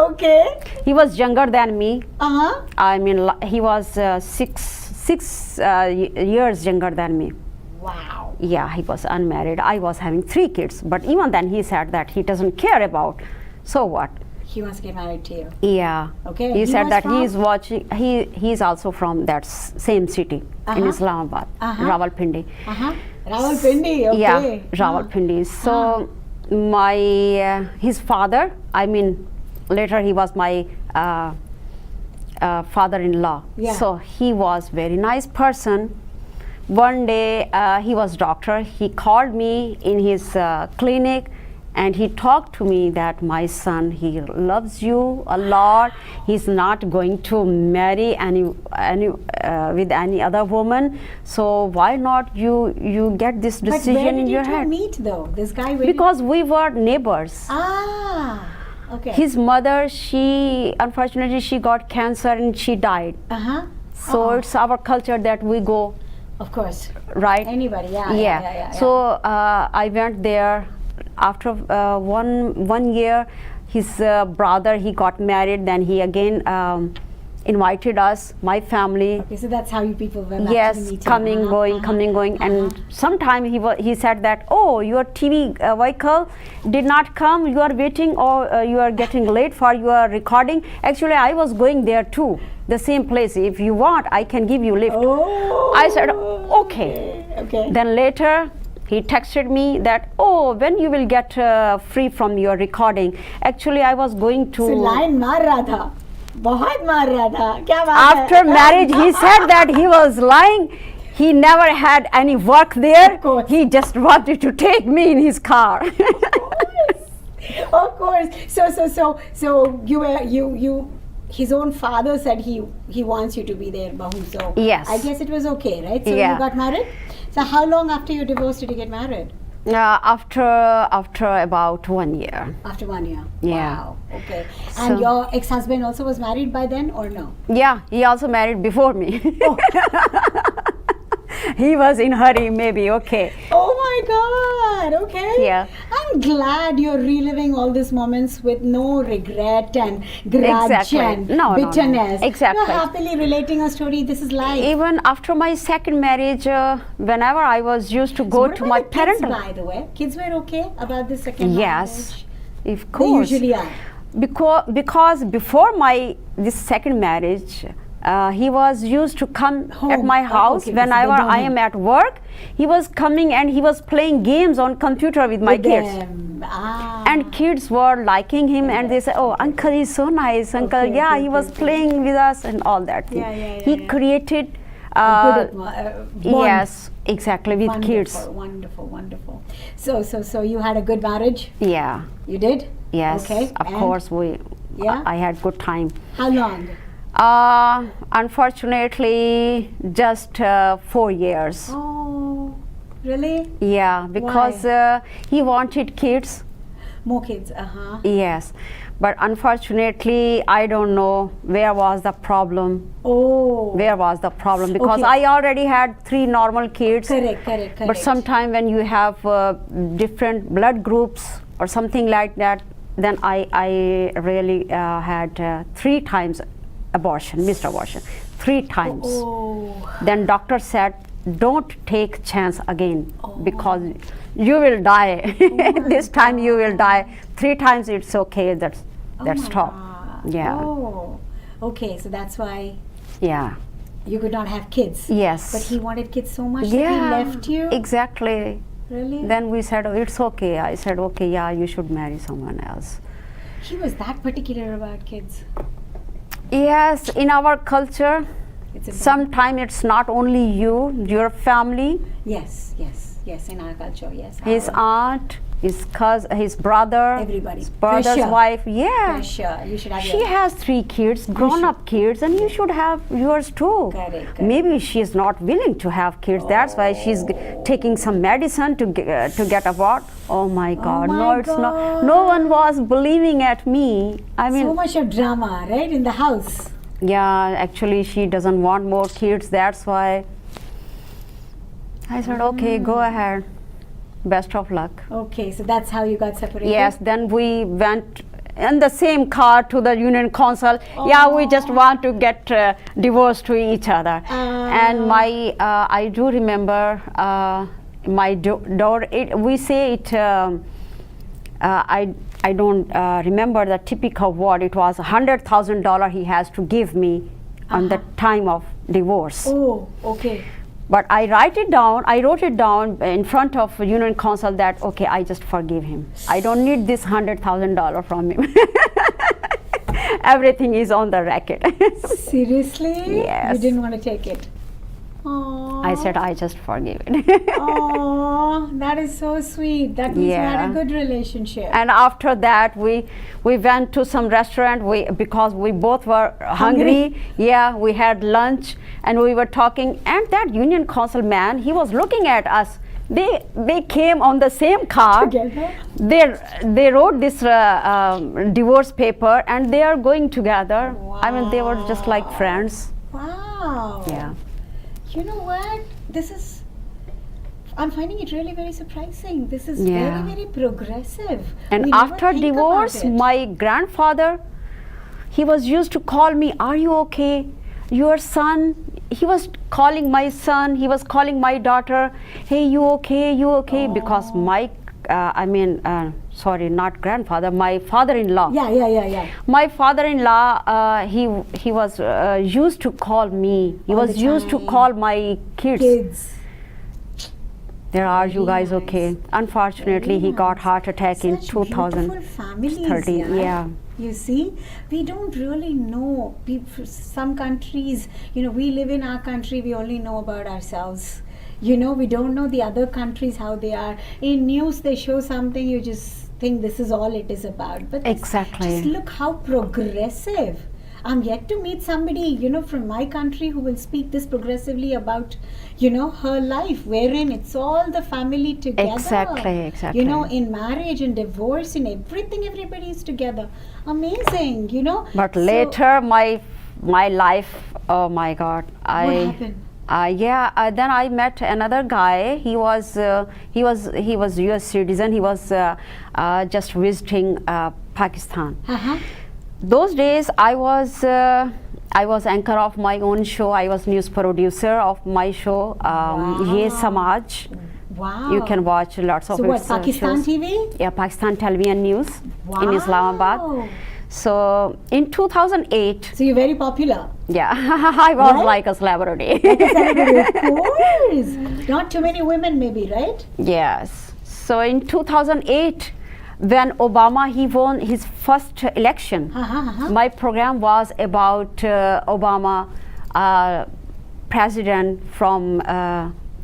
Okay.
he was younger than me. I mean, he was six years younger than me.
Wow.
Yeah, he was unmarried. I was having 3 kids, but even then he said that he doesn't care about. So what?
He wants to get married to you.
Yeah.
Okay.
He said
was
that
from?
he's watching. He's also from that same city in Islamabad, Rawalpindi.
Rawalpindi. Okay.
Yeah, Rawalpindi. So my his father. I mean, later he was my father-in-law.
Yeah.
So he was very nice person. One day he was doctor. He called me in his clinic. And he talked to me that my son, he loves you a lot. He's not going to marry with any other woman. So why not you get this
But
decision
where
in
did
your
you two
head?
meet though? This guy.
Because we were neighbors.
Okay.
His mother, unfortunately she got cancer and she died. So it's our culture that we go.
Of course.
Right.
Anybody. Yeah.
So I went there. After one year, his brother, he got married. Then he again invited us, my family.
Okay, so that's how you people were
Yes,
meeting.
coming, going. And sometime he said that, oh, your TV vehicle did not come. You are waiting, or you are getting late for your recording. Actually, I was going there too, the same place. If you want, I can give you lift.
Oh.
I said, okay. Then later, he texted me that, oh, when you will get free from your recording. Actually, I was going to.
So line maar raha tha. बहुत मार रहा था. क्या बात है?
After marriage, he said that he was lying. He never had any work there.
Of course.
He just wanted to take me in his car.
Of course. So you his own father said he wants you to be their bahu. So
Yes.
I guess it was okay, right? So
Yeah.
you got married. So how long after your divorce did you get married?
After about 1 year.
After 1 year.
Yeah.
Wow. Okay. And
So-
your ex-husband also was married by then or no?
Yeah, he also married before me.
Oh.
He was in hurry, maybe. Okay.
Oh my God. Okay.
Yeah.
I'm glad you're reliving all these moments with no regret and grudge
Exactly.
and
No, no, no.
bitterness.
Exactly.
You're happily relating a story. This is life.
Even after my second marriage, whenever I was used to go
What
to
about
my
the kids,
parental.
by the way? Kids were okay about the second
Yes,
marriage?
of
They
course.
usually are.
Because before this second marriage, he was used to come at
Home.
my
Oh,
house
okay,
whenever
so they know
I
him.
am at work. He was coming and he was playing games on computer with my
With
kids.
them. Ah.
And kids were liking him and they said, oh, uncle is so nice, uncle.
Okay,
Yeah,
okay,
he was
okay.
playing with us and all that thing.
Yeah,
He
yeah.
created,
Good bond.
yes, exactly, with kids.
Wonderful, wonderful. So you had a good marriage?
Yeah,
You did?
yes,
Okay.
of
and
course,
Yeah?
I had good time.
How long?
Unfortunately, just 4 years.
Oh, really?
Yeah, because he wanted kids.
More kids, uh-huh.
Yes, but unfortunately, I don't know where was the problem.
Oh.
Where was the problem? Because
Okay.
I already had 3 normal kids.
Correct.
But sometime when you have different blood groups or something like that, then I really had 3 times missed abortion, 3 times.
Oh.
Then doctor said, don't take chance again
Oh.
because you will die. This time you will die. 3 times it's okay. That's
Oh my
stop.
God.
Yeah.
Oh. Okay, so that's why
Yeah.
you could not have kids.
Yes.
But he wanted kids so much
Yeah.
that he left you?
Exactly.
Really?
Then we said, oh, it's okay. I said, okay, yeah, you should marry someone else.
He was that particular about kids.
Yes, in our culture,
It's important.
sometimes it's not only you, your family,
Yes, in our culture, yes.
his aunt, his cousin, his brother,
Everybody.
his brother's
Pressure.
wife. Yeah.
Sure, you should have
She
your...
has 3 kids, grown-up kids, and you should have yours too.
Correct.
Maybe she is not willing to have kids. That's why she's taking some medicine to get abort. Oh my God!
my
No, it's not.
God.
No one was believing at me. I mean,
So much of drama, right, in the house.
yeah. Actually, she doesn't want more kids. That's why I said, okay, go ahead. Best of luck.
Okay, so that's how you got separated?
Yes, then we went in the same car to the union council. Yeah, we just want to get divorced to each other. And my, I do remember my daughter, we say it, I don't remember the typical word. It was $100,000 he has to give me on the time of divorce.
Oh, okay.
But I wrote it down in front of Union Council that, okay, I just forgive him. I don't need this $100,000 from him. Everything is on the record.
Seriously?
Yes.
You didn't want to take it? Aww.
I said, I just forgive it.
Oh, that is so sweet. That means you had
Yeah.
a good relationship.
And after that, we went to some restaurant because we both were hungry. Yeah, we had lunch and we were talking. And that Union Council man, he was looking at us. They came on the same car.
Together?
They wrote this divorce paper and they are going together. I mean, they were just like friends.
Wow.
Yeah.
You know what? I'm finding it really very surprising. This is
Yeah.
very, very progressive.
And
We never
after
think
divorce,
about it.
my grandfather, he was used to call me, are you okay? Your son, he was calling my son, he was calling my daughter, hey, you okay, you okay? Because my, sorry, not grandfather, my father-in-law.
Yeah.
My father-in-law, he was used to call me. He
All
was
the
used to
time.
call my
Kids.
There are you guys
nice.
okay? Unfortunately, he got heart attack in
Such beautiful
2013.
families,
Yeah.
You see, we don't really know. Some countries, we live in our country, we only know about ourselves. We don't know the other countries, how they are. In news, they show something, you just think this is all it is about. But
Exactly.
just look how progressive I'm yet to meet somebody, from my country who will speak this progressively about, her life, wherein it's all the family together.
Exactly.
In marriage and divorce and everything, everybody is together. Amazing,
But
So,
later, my life, oh my God,
what happened?
Then I met another guy. He was U.S. citizen. He was just visiting Pakistan.
Uh-huh.
Those days, I was anchor of my own show. I was news producer of my show, Ye Samaj.
Wow.
You can watch lots of
So what,
its,
Pakistan
shows.
TV?
Yeah, Pakistan Television News in
Wow.
Islamabad. So in 2008,
So you're very popular.
yeah, I was
Right?
like a celebrity.
Of course. Not too many women, maybe, right?
Yes. So in 2008, when Obama he won his first election, my program was about Obama, president from.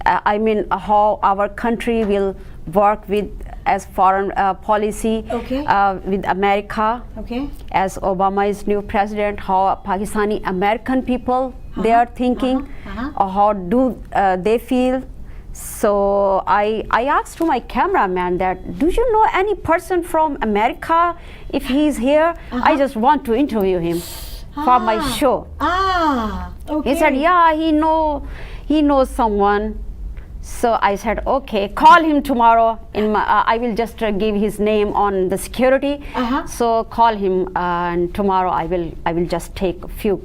How our country will work with as foreign policy with America.
Okay.
As Obama is new president, how Pakistani American people they are thinking, or how do they feel. So I asked to my cameraman that, do you know any person from America? If he's here, I just want to interview him for my show.
Okay.
He said, yeah, he knows someone. So I said, okay, call him tomorrow. I will just give his name on the security. So call him, and tomorrow I will just take a few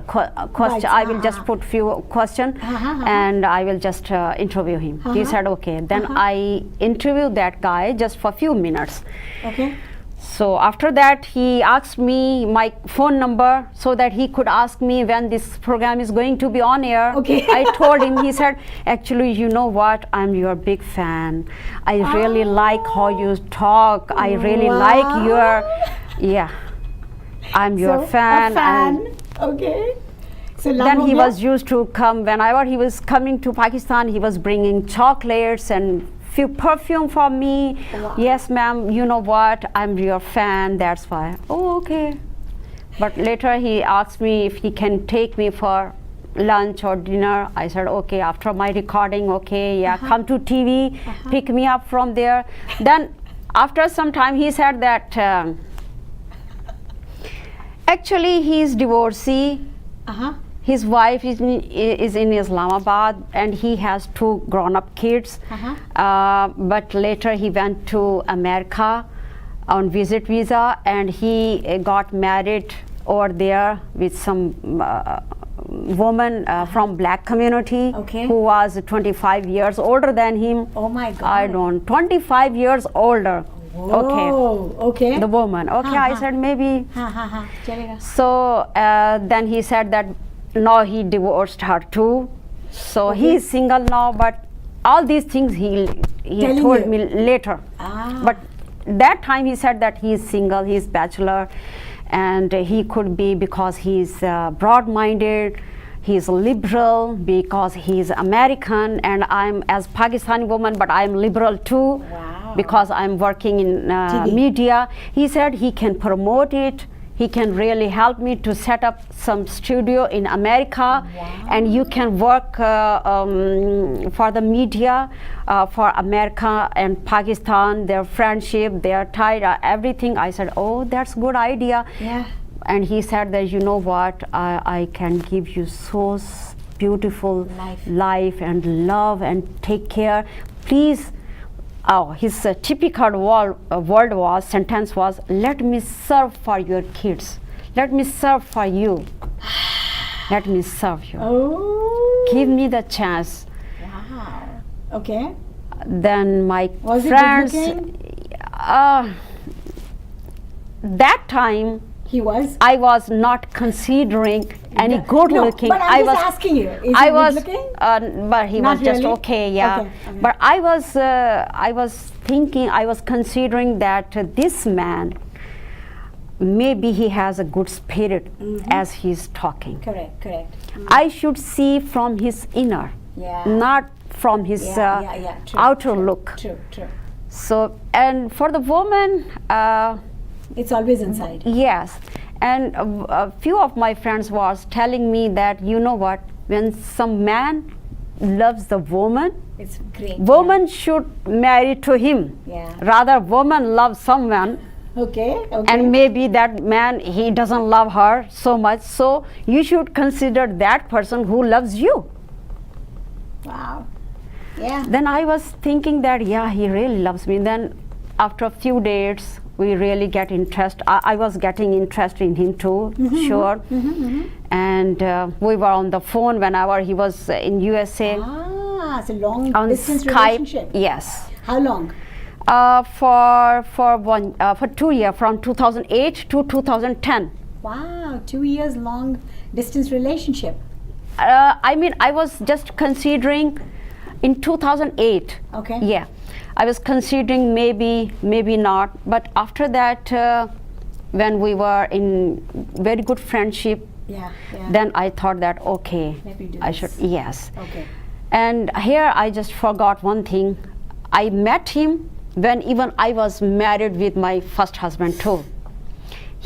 questions. I will just put few questions, and I will just interview him. He said, okay. Then I interviewed that guy just for a few minutes.
Okay.
So after that, he asked me my phone number so that he could ask me when this program is going to be on air.
Okay.
I told him. He said, actually, you know what? I'm your big fan. I really like how you talk. I really like your, I'm your fan.
A fan. Okay. So
Then he was used to come whenever he was coming to Pakistan. He was bringing chocolates and few perfume for me.
Wow.
Yes, ma'am, you know what, I'm your fan, that's why. Oh, okay. But later he asked me if he can take me for lunch or dinner. I said, okay, after my recording, okay, come to TV, pick me up from there. Then after some time he said that actually he's divorcee. His wife is in Islamabad, and he has 2 grown-up kids. But later he went to America on visit visa, and he got married over there with some woman from black community who was 25 years older than him.
Oh my God.
25 years older.
Whoa. Okay.
The woman. Okay, I said maybe. So then he said that now he divorced her too, so he is single now. But all these things he told me later. But that time he said that he is single, he is bachelor, and he could be because he is broad-minded, he is liberal because he is American, and I'm as Pakistani woman, but I'm liberal too. Because I'm working in media. He said he can promote it. He can really help me to set up some studio in America, and you can work for the media for America and Pakistan, their friendship, their tie, everything. I said, oh, that's good idea. And he said that, you know what, I can give you so beautiful life and love and take care. Please. His typical word sentence was, let me serve for your kids. Let me serve for you. Let me serve you.
Oh.
Give me the chance.
Wow. Okay.
Then my
was
friends.
Was he good looking?
That time. I was not considering any good looking.
But I'm just asking you. Is he good looking?
But he
not
was just
really?
okay. Okay. But I was thinking, I was considering that this man, maybe he has a good spirit as he's talking.
Correct.
I should see from his inner, not from his outer look.
True.
So, and for the woman,
it's always inside.
Yes, And a few of my friends was telling me that, you know what, when some man loves the woman,
It's great.
woman should marry to him.
Yeah.
Rather, woman loves someone,
Okay. Okay.
and maybe that man, he doesn't love her so much, so you should consider that person who loves you.
Wow. Yeah.
Then I was thinking that, yeah, he really loves me. Then after a few dates, we really get interest. I was getting interest in him too, sure. And we were on the phone whenever he was in USA.
Ah, it's a long
On
distance
Skype,
relationship.
yes.
How long?
For 2 years, from 2008 to 2010.
Wow, 2 years long distance relationship.
I mean, I was just considering in 2008.
Okay.
Yeah, I was considering maybe not. But after that, when we were in very good friendship,
Yeah. Yeah.
then I thought that, okay,
Let me do
I
this.
should, yes.
Okay.
And here I just forgot one thing. I met him when even I was married with my first husband too.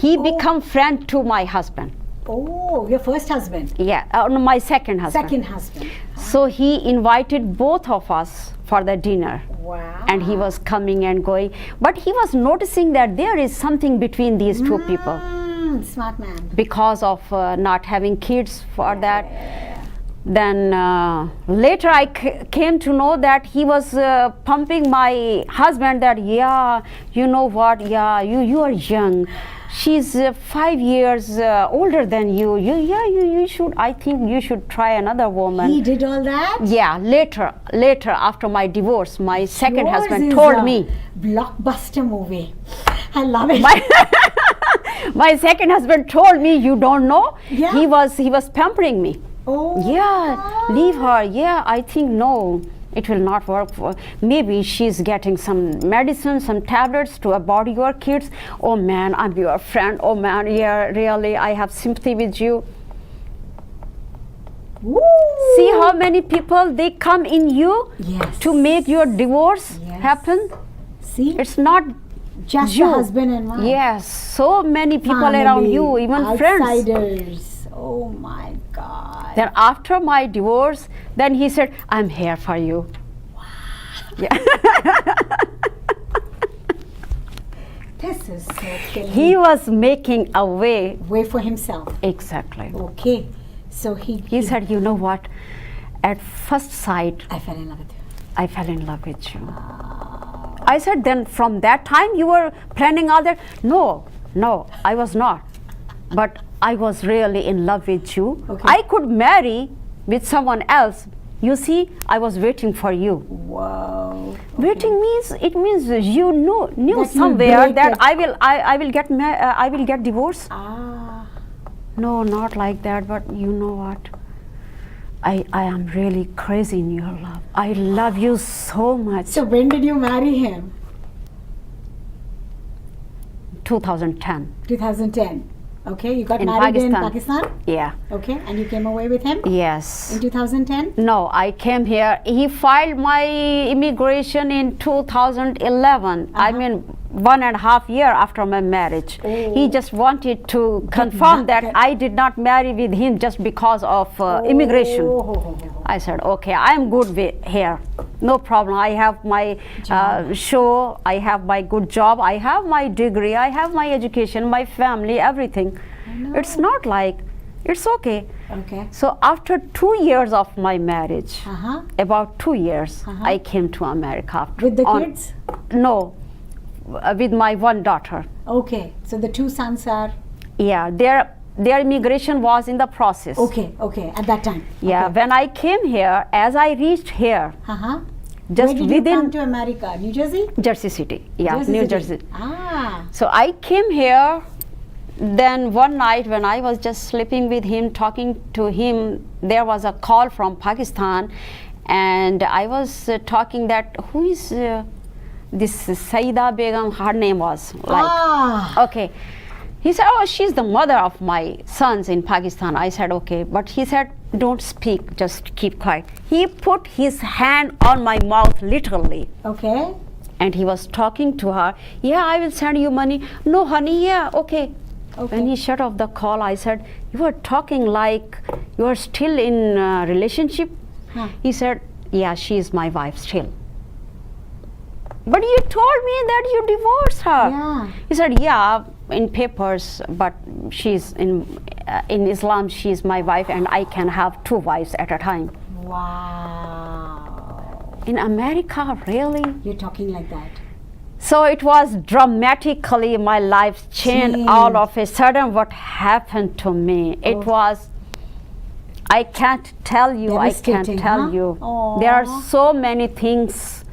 He become friend to my husband.
Oh, your first husband.
Yeah, no, my second husband.
Second husband.
So he invited both of us for the dinner.
Wow.
And he was coming and going. But he was noticing that there is something between these two people
Smart man.
because of not having kids for that. Then later I came to know that he was pumping my husband that, yeah, you know what, yeah, you are young. She's 5 years older than you. You should, I think you should try another woman.
He did all that?
Yeah, later after my divorce, my second
Yours
husband
is
told
a
me.
Blockbuster movie. I love it.
My second husband told me, you don't know.
Yeah.
He was pampering me.
Oh.
Yeah, leave her. Yeah, I think no, it will not work. Maybe she's getting some medicine, some tablets to abort your kids. Oh man, I'm your friend. Oh man, yeah, really, I have sympathy with you.
Woo.
See how many people they come in you
Yes.
to make your divorce
Yes.
happen.
See?
It's not
Just
you.
a husband and wife.
Yes, so many people around you, even friends.
outsiders. Oh my God.
Then after my divorce, then he said, I'm here for you. Yeah.
This is so killing.
He was making a way.
Way for himself.
Exactly.
Okay. So
He said, you know what? At first sight,
I fell in love with you.
I fell in love with you. I said, then from that time you were planning all that? No, I was not. But I was really in love with you.
Okay.
I could marry with someone else. You see, I was waiting for you.
Whoa.
Waiting means you knew
That you
somewhere
break
that
it.
I will get divorced.
Ah.
No, not like that. But you know what? I am really crazy in your love. I love you so much.
So when did you marry him?
2010.
2010. Okay, you got
In
married in
Pakistan.
Pakistan?
Yeah.
Okay, and you came away with him
Yes.
in 2010?
No, I came here. He filed my immigration in 2011. I mean, 1.5 years after my marriage.
Oh.
He just wanted to confirm that I did not marry with him just because of immigration.
Oh.
I said, okay, I'm good here. No problem. I have my show, I have my good job, I have my degree, I have my education, my family, everything. It's not like, it's okay.
Okay.
So after 2 years of my marriage,
Uh-huh.
about 2 years, I came to America. After,
With the kids?
No, with my one daughter.
Okay, so the two sons are
Yeah, their immigration was in the process.
okay, at that time.
Yeah, when I came here, as I reached here,
Uh-huh.
just
Where did you
within
come to America? New Jersey?
Jersey City. Yeah,
Jersey
New
City.
Jersey.
Ah.
So I came here. Then one night when I was just sleeping with him, talking to him, there was a call from Pakistan, and I was talking that who is this Saida Begum? Her name was like okay. He said, oh, she's the mother of my sons in Pakistan. I said, okay, but he said, don't speak, just keep quiet. He put his hand on my mouth literally.
Okay.
And he was talking to her. Yeah, I will send you money. No, honey, yeah, okay.
Okay.
When he shut off the call, I said, "You are talking like you are still in a relationship."
Huh.
He said, "Yeah, she is my wife still." "But you told me that you divorced her."
Yeah.
He said, "Yeah, in papers, but she's in Islam, she is my wife, and I can have two wives at a time."
Wow.
In America, really?
You're talking like that.
So it was dramatically my life changed all of a sudden. What happened to me? It was, I can't tell you, I can't
Devastating,
tell
huh?
you.
Aw.
There are so many things,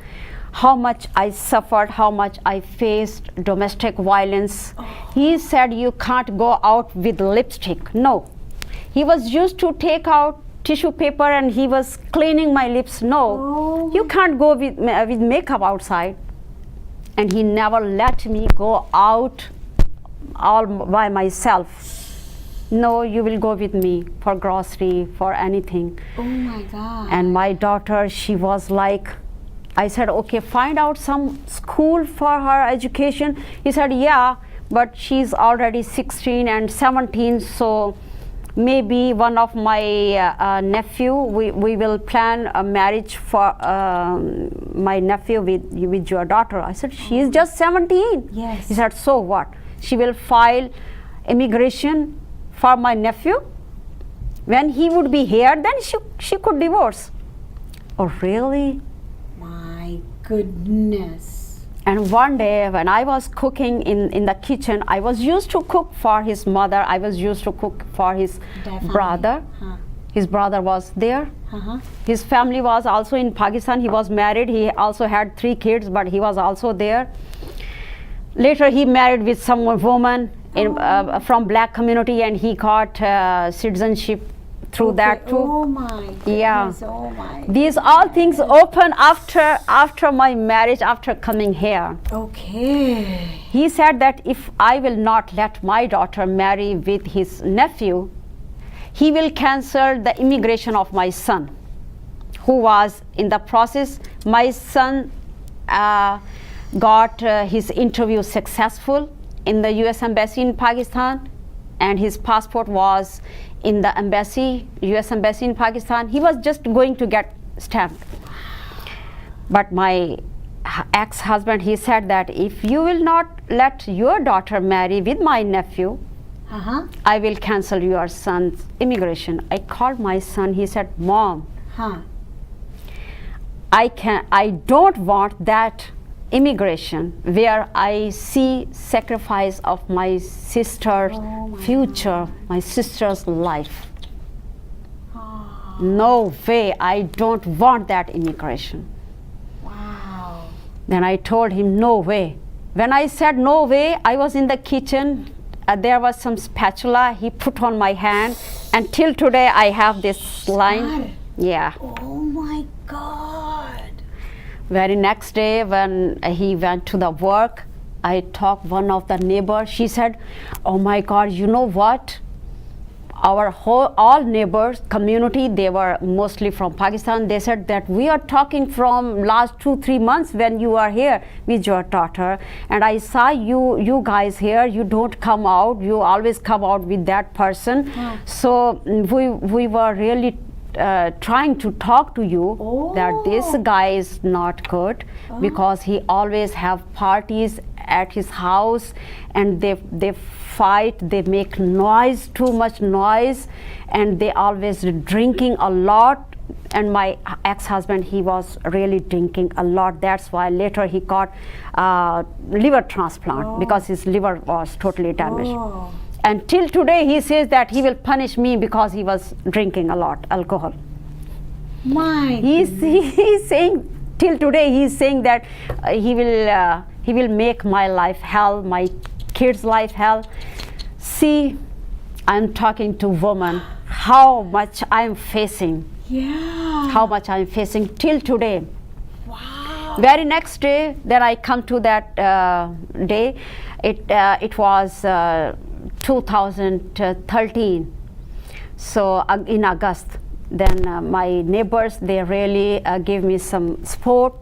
how much I suffered, how much I faced domestic violence. He said, "You can't go out with lipstick." No. He was used to take out tissue paper and he was cleaning my lips. No, you can't go with makeup outside. And he never let me go out all by myself. "No, you will go with me for grocery, for anything."
Oh my God.
And my daughter, she was like, I said, "Okay, find out some school for her education." He said, "Yeah, but she's already 16 and 17, so maybe one of my nephew, we will plan a marriage for my nephew with your daughter." I said, "She is just 17.
Yes.
He said, "So what? She will file immigration for my nephew. When he would be here, then she could divorce." Oh, really?
My goodness.
And one day when I was cooking in the kitchen, I was used to cook for his mother, I was used to cook for his brother.
Huh.
His brother was there.
Uh-huh.
His family was also in Pakistan. He was married. He also had 3 kids, but he was also there. Later he married with some woman from black community, and he got citizenship through that too.
Oh my goodness. Oh my.
These all things open after my marriage, after coming here.
Okay.
He said that if I will not let my daughter marry with his nephew, he will cancel the immigration of my son, who was in the process. My son got his interview successful in the US Embassy in Pakistan, and his passport was in the embassy, US Embassy in Pakistan. He was just going to get stamped. But my ex-husband, he said that if you will not let your daughter marry with my nephew,
Uh-huh.
I will cancel your son's immigration. I called my son. He said, "Mom,
Huh.
I don't want that immigration where I see sacrifice of my sister's future, my sister's life. No way, I don't want that immigration."
Wow.
Then I told him, "No way." When I said no way, I was in the kitchen. There was some spatula he put on my hand, and till today I have this line.
Scar?
Yeah.
Oh my God.
Very next day when he went to the work, I talked one of the neighbors. She said, "Oh my God, you know what? Our all neighbors, community, they were mostly from Pakistan. They said that we are talking from last 2-3 months when you are here with your daughter, and I saw you guys here. You don't come out. You always come out with that person. So we were really trying to talk to you that this guy is not good because he always have parties at his house, and they fight, they make noise, too much noise, and they always drinking a lot." And my ex-husband, he was really drinking a lot. That's why later he got liver transplant because his liver was totally damaged. And till today he says that he will punish me because he was drinking a lot alcohol.
My
He's saying, till today he's saying that he will make my life hell, my kids' life hell. See, I'm talking to women, how much I'm facing.
Yeah.
How much I'm facing till today.
Wow.
Very next day, then I come to that day. It was 2013. So in August, then my neighbors, they really gave me some support.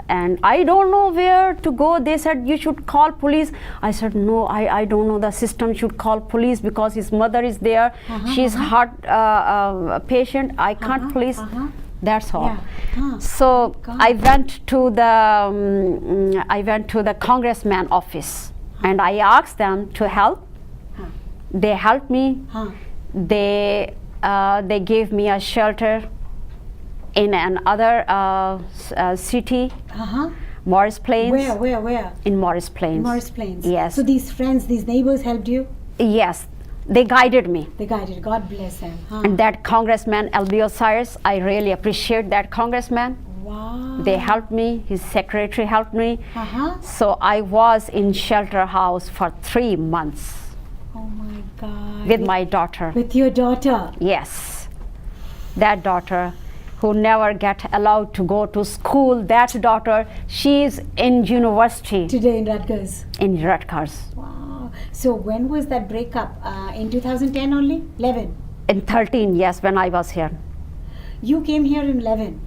and I don't know where to go. They said you should call police. I said no, I don't know the system, should call police because his mother is there. She's heart patient. I can't police. That's all. So I went to the congressman office and I asked them to help. They helped me. They gave me a shelter in another city, Morris Plains.
Where?
In Morris Plains.
Morris Plains.
Yes.
So these friends, these neighbors helped you?
Yes, they guided me.
They guided. God bless them.
And that Congressman L.B. Osiris, I really appreciate that congressman.
Wow.
They helped me. His secretary helped me. So I was in shelter house for 3 months.
Oh my God.
With my daughter.
With your daughter?
Yes. That daughter who never get allowed to go to school, that daughter, she's in university.
Today in Rutgers?
In Rutgers.
Wow. So when was that breakup? In 2010 only? 11?
In 13, yes, when I was here.
You came here in 11?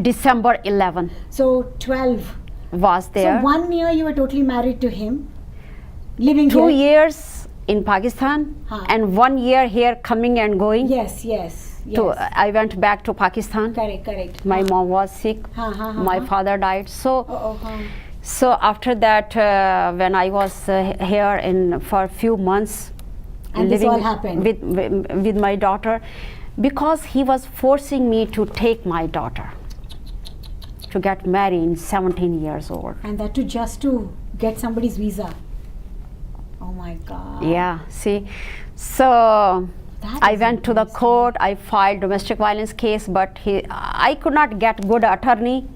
December 11.
So 12?
Was there.
So 1 year you were totally married to him? Living
2
here?
years in Pakistan and 1 year here coming and going.
Yes.
I went back to Pakistan.
Correct.
My mom was sick. My father died. So after that, when I was here for a few months,
and
living
this all happened
with my daughter, because he was forcing me to take my daughter to get married in 17 years old.
And that too just to get somebody's visa. Oh my God.
Yeah, see. So I went to the court, I filed domestic violence case, but I could not get good attorney.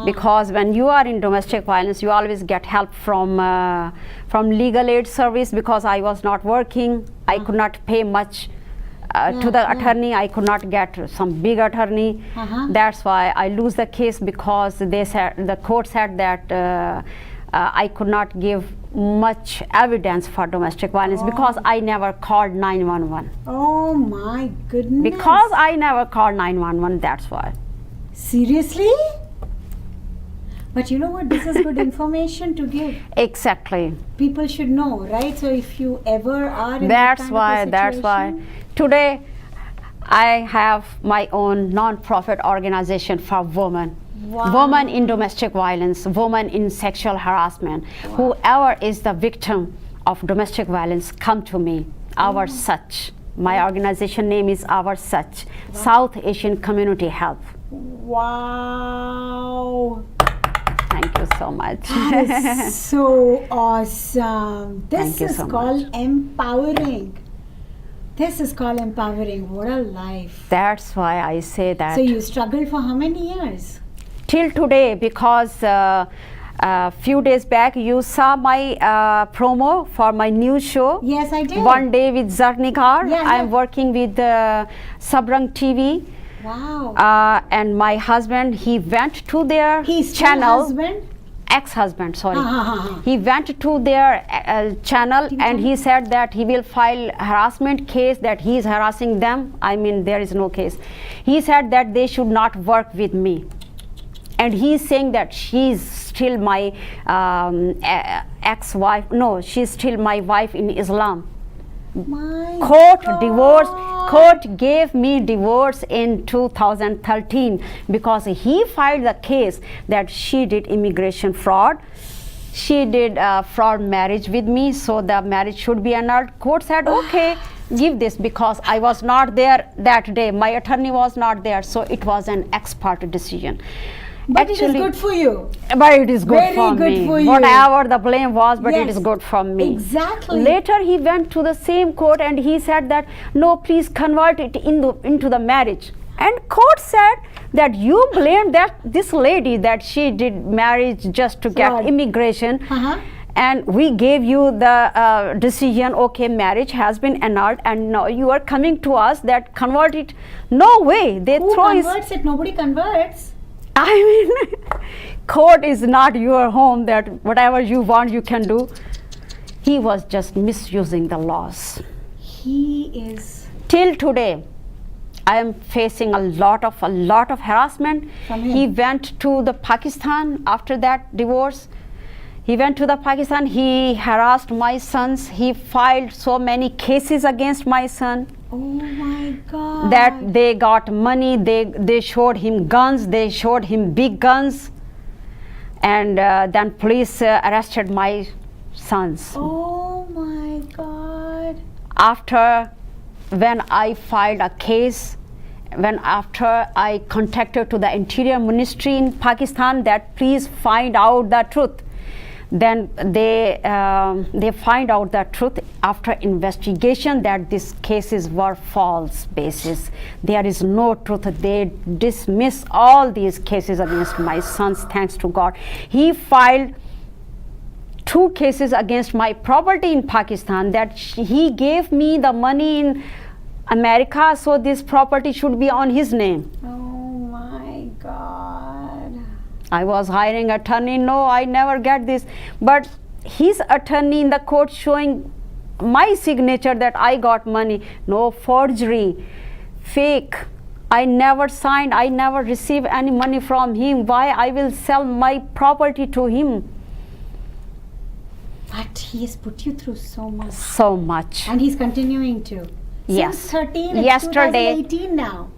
Because when you are in domestic violence, you always get help from legal aid service. Because I was not working, I could not pay much to the attorney. I could not get some big attorney. That's why I lose the case, because the court said that I could not give much evidence for domestic violence because I never called 911.
Oh my goodness.
Because I never called 911, that's why.
Seriously? But you know what, this is good information to give.
Exactly.
People should know, right? So if you ever are in
that's
that
why
kind of a situation,
that's why today I have my own non-profit organization for women. Women in domestic violence, women in sexual harassment. Whoever is the victim of domestic violence, come to me. Our Such. My organization name is Our Such. South Asian Community Help.
Wow.
Thank you so much.
That is so awesome. This is called empowering. This is called empowering. What a life.
That's why I say that.
So you struggled for how many years?
Till today, because a few days back you saw my promo for my new show.
Yes, I did.
One Day with Zaar.Only. I'm working with Sabrang TV.
Wow.
And my husband, he went to their channel. Ex-husband, sorry. He went to their channel and he said that he will file harassment case, that he is harassing them. I mean, there is no case. He said that they should not work with me. And he's saying that she's still my ex-wife. No, she's still my wife in Islam. Court gave me divorce in 2013 because he filed the case that she did immigration fraud. She did fraud marriage with me, so the marriage should be annulled. Court said, okay, give this, because I was not there that day. My attorney was not there, so it was an expert decision.
But it is good for you.
But it is good for me.
Very good for you.
Whatever the blame was, but it is good for me.
Exactly.
Later he went to the same court and he said that, no, please convert it into the marriage. And court said that you blamed this lady that she did marriage just to get immigration. And we gave you the decision, okay, marriage has been annulled, and now you are coming to us that convert it. No way.
Who converts it? Nobody converts.
I mean, court is not your home that whatever you want you can do. He was just misusing the laws.
He is.
Till today, I am facing a lot of harassment.
From him?
He went to the Pakistan after that divorce. He went to the Pakistan. He harassed my sons. He filed so many cases against my son.
Oh my God.
That they got money. They showed him guns. They showed him big guns. And then police arrested my sons.
Oh my God.
After, when I filed a case, after I contacted to the Interior Ministry in Pakistan that please find out the truth, then they find out the truth after investigation that these cases were false basis. There is no truth. They dismiss all these cases against my sons, thanks to God. He filed 2 cases against my property in Pakistan that he gave me the money in America, so this property should be on his name.
Oh my God.
I was hiring attorney. No, I never get this. But his attorney in the court showing my signature that I got money. No, forgery, fake. I never signed. I never received any money from him. Why I will sell my property to him?
But he has put you through so much.
So much.
And he's continuing to.
Yes.
Since 13, it's
Yesterday.
2018 now.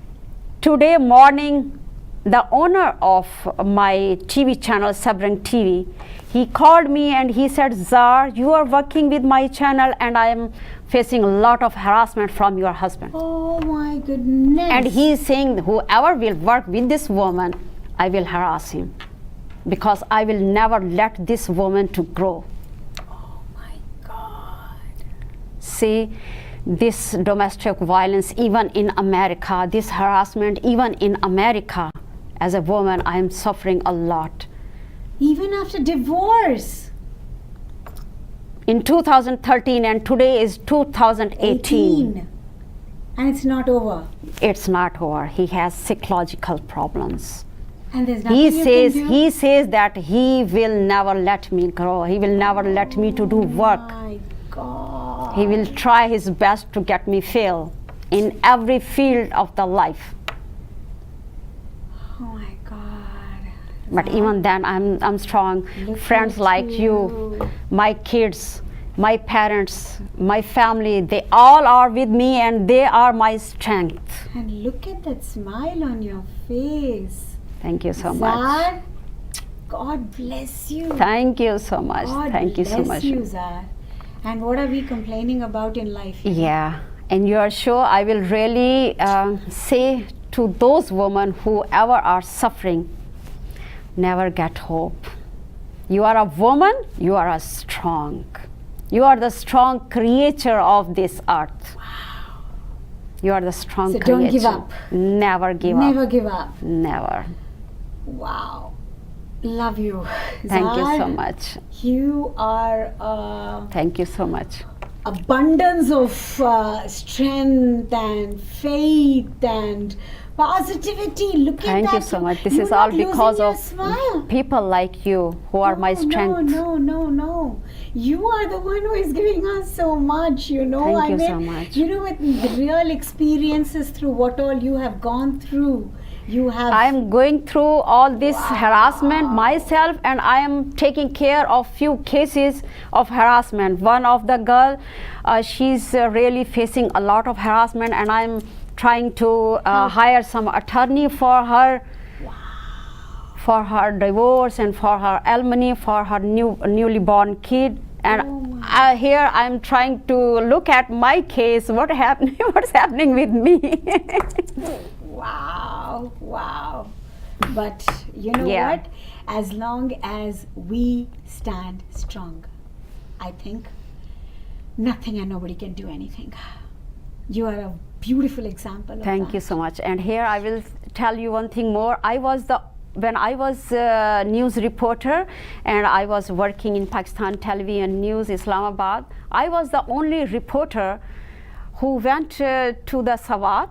Today morning, the owner of my TV channel, Zaar.Only TV, he called me and he said, Zaar, you are working with my channel and I am facing a lot of harassment from your husband.
Oh my goodness.
And he is saying, whoever will work with this woman, I will harass him because I will never let this woman to grow.
Oh my God.
See, this domestic violence, even in America, this harassment, even in America, as a woman, I am suffering a lot.
Even after divorce.
In 2013 and today is 2018.
And it's not over.
It's not over. He has psychological problems.
And there's nothing
He
you
says
can do?
he says that he will never let me grow. He will never let me to do work.
My God.
He will try his best to get me fail in every field of the life.
Oh my God.
But even then, I'm strong.
Look
Friends
at
like you, my kids, my parents, my family, they all are with me and they are my strength.
And look at that smile on your face.
Thank you so much.
Zaar, God bless you.
Thank you so much.
God
Thank you so
bless
much.
you, Zaar. And what are we complaining about in life?
Yeah, in your show, I will really say to those women who ever are suffering, never get hope. You are a woman, you are a strong. You are the strong creator of this earth.
Wow.
You are the strong
So
creator.
don't give up.
Never give
Never
up.
give up.
Never.
Wow. Love you.
Thank you so
Zaar,
much.
You are
Thank you so much.
abundance of strength and faith and positivity. Look at
Thank
that.
you so much. This
You're
is all
not losing
because
your
of
smile.
people like you who are my strength.
No. You are the one who is giving us so much, you know.
Thank you so much.
You know, with the real experiences through what all you have gone through. You have.
I am going through all this harassment myself and I am taking care of few cases of harassment. One of the girl, she's really facing a lot of harassment and I am trying to hire some attorney for her. For her divorce and for her alimony, for her newly born kid. And here I'm trying to look at my case, what's happening with me.
Wow. But you know
Yeah.
what? As long as we stand strong, I think nothing and nobody can do anything. You are a beautiful example of
Thank
that.
you so much. And here I will tell you one thing more. When I was a news reporter and I was working in Pakistan Television News, Islamabad, I was the only reporter who went to the Swat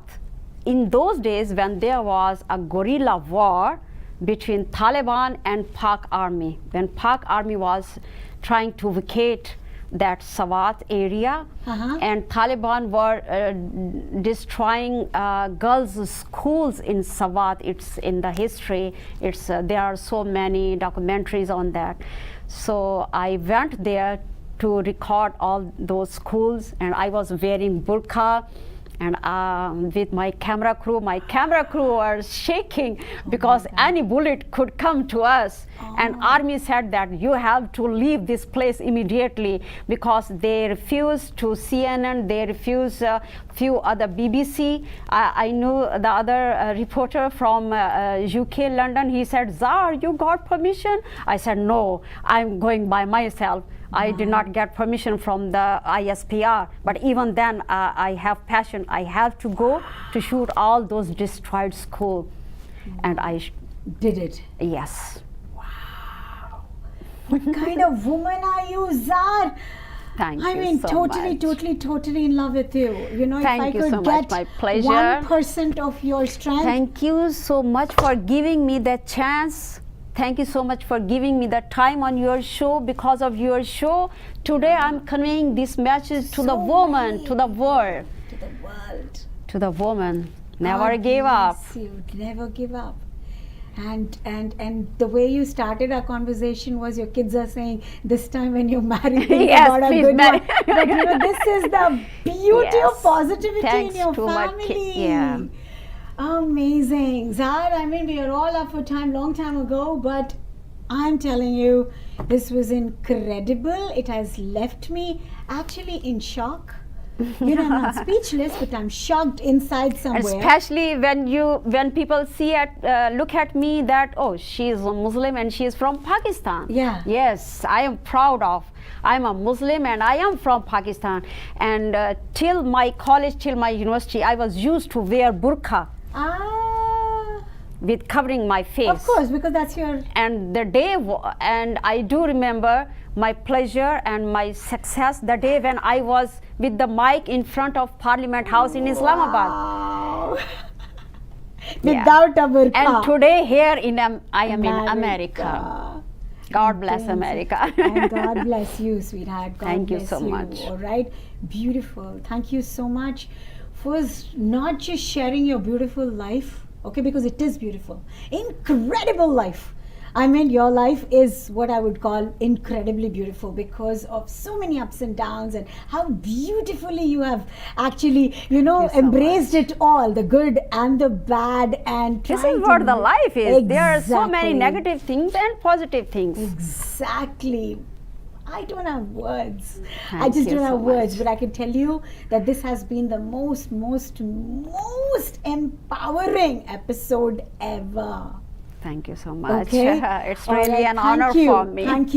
in those days when there was a guerrilla war between Taliban and Pak army. When Pak army was trying to vacate that Swat area, and Taliban were destroying girls' schools in Swat. It's in the history. It's there are so many documentaries on that. So I went there to record all those schools, and I was wearing burqa, and with my camera crew were shaking because any bullet could come to us. And army said that you have to leave this place immediately, because they refused to CNN, they refused few other BBC. I knew the other reporter from UK, London. He said, Zaar, you got permission? I said, no, I'm going by myself. I did not get permission from the ISPR, but even then I have passion. I have to go to shoot all those destroyed schools, and I
did it.
Yes.
Wow. What kind of woman are you, Zaar?
Thank you.
I mean,
so
totally in love with you. You know,
Thank
if I
you
could
so
get
much. My pleasure.
1% of your strength.
Thank you so much for giving me the chance. Thank you so much for giving me the time on your show. Because of your show, today I'm conveying this message to the woman, to the world.
To the world.
To the woman. Never
God
give up.
bless you. Never give up. And the way you started our conversation was your kids are saying this time when you're married,
yes,
about a
please
good
marry.
one. But you know, this is the beauty
Yes.
of positivity
Thanks
in your
to my
family.
yeah.
Amazing. Zaar, I mean, we are all up for time, long time ago, but I'm telling you, this was incredible. It has left me actually in shock. You know, I'm not speechless, but I'm shocked inside somewhere.
Especially when people look at me that, oh, she is a Muslim and she is from Pakistan.
Yeah.
Yes, I am proud of. I'm a Muslim and I am from Pakistan. And till my college, till my university, I was used to wear burqa with covering my face.
Of course, because that's your...
And the day, and I do remember my pleasure and my success the day when I was with the mic in front of Parliament House in Islamabad.
Wow. Without a burqa.
And today here I am in America. God bless America.
And God bless you, sweetheart. God
Thank you
bless
so much.
All right. Beautiful. Thank you so much for not just sharing your beautiful life, okay, because it is beautiful. Incredible life. I mean, your life is what I would call incredibly beautiful because of so many ups and downs and how beautifully you have actually, you know, embraced it all, the good and the bad. And
this is what the life is. Exactly. There are so many negative things and positive things.
Exactly. I don't have words.
Thank
I just
you
don't have
so
words,
much.
but I can tell you that this has been the most empowering episode ever.
Thank you so much.
Okay.
It's
All
really
right.
an honor for me.
Thank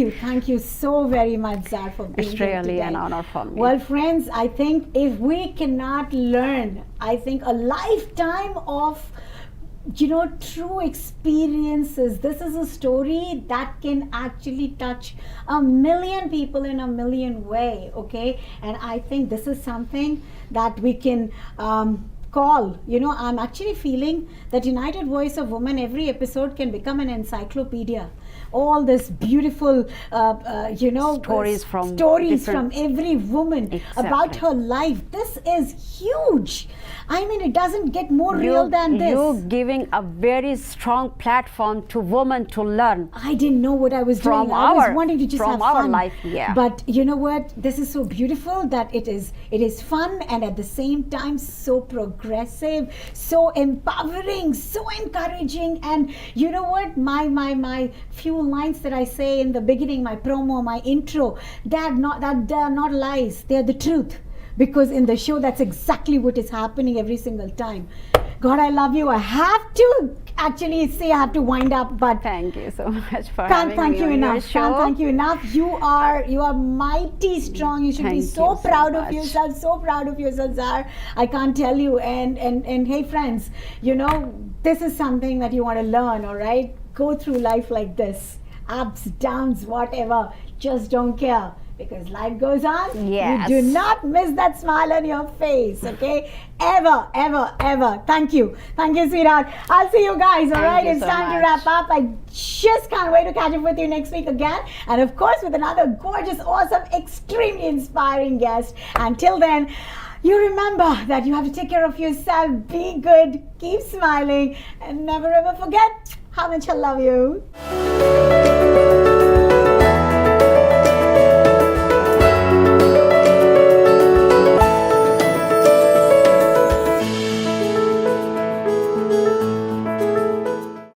you so very much, Zaar, for being
It's
here
really
today.
an honor for me.
Well, friends, I think if we cannot learn, I think a lifetime of, you know, true experiences. This is a story that can actually touch 1 million people in a million way, okay? And I think this is something that we can call, you know, I'm actually feeling that United Voice of Women, every episode can become an encyclopedia. All this beautiful, you know,
stories from
every woman about her life. This is huge. I mean, it doesn't get more real than this.
You're giving a very strong platform to women to learn.
I didn't know what I was doing. I was wanting to just have fun.
From our life, yeah.
But you know what? This is so beautiful that it is fun and at the same time so progressive, so empowering, so encouraging. And you know what? My few lines that I say in the beginning, my promo, my intro, they're not lies. They're the truth. Because in the show, that's exactly what is happening every single time. God, I love you. I have to actually say I have to wind up, but
thank you so much for
can't
having
thank
me
you
on
enough.
your show.
Can't thank you enough. You are mighty strong. You should be
Thank
so
you so
proud of
much.
yourself. So proud of yourself, Zaar. I can't tell you. And hey, friends, you know, this is something that you want to learn. All right, go through life like this. Ups, downs, whatever. Just don't care. because life goes on.
Yes.
You do not miss that smile on your face, okay? Ever, ever, ever. Thank you, sweetheart. I'll see you guys. All right,
you
it's
so
time to
much.
wrap up. I just can't wait to catch up with you next week again, and of course with another gorgeous, awesome, extremely inspiring guest. Until then, you remember that you have to take care of yourself, be good, keep smiling, and never ever forget how much I love you.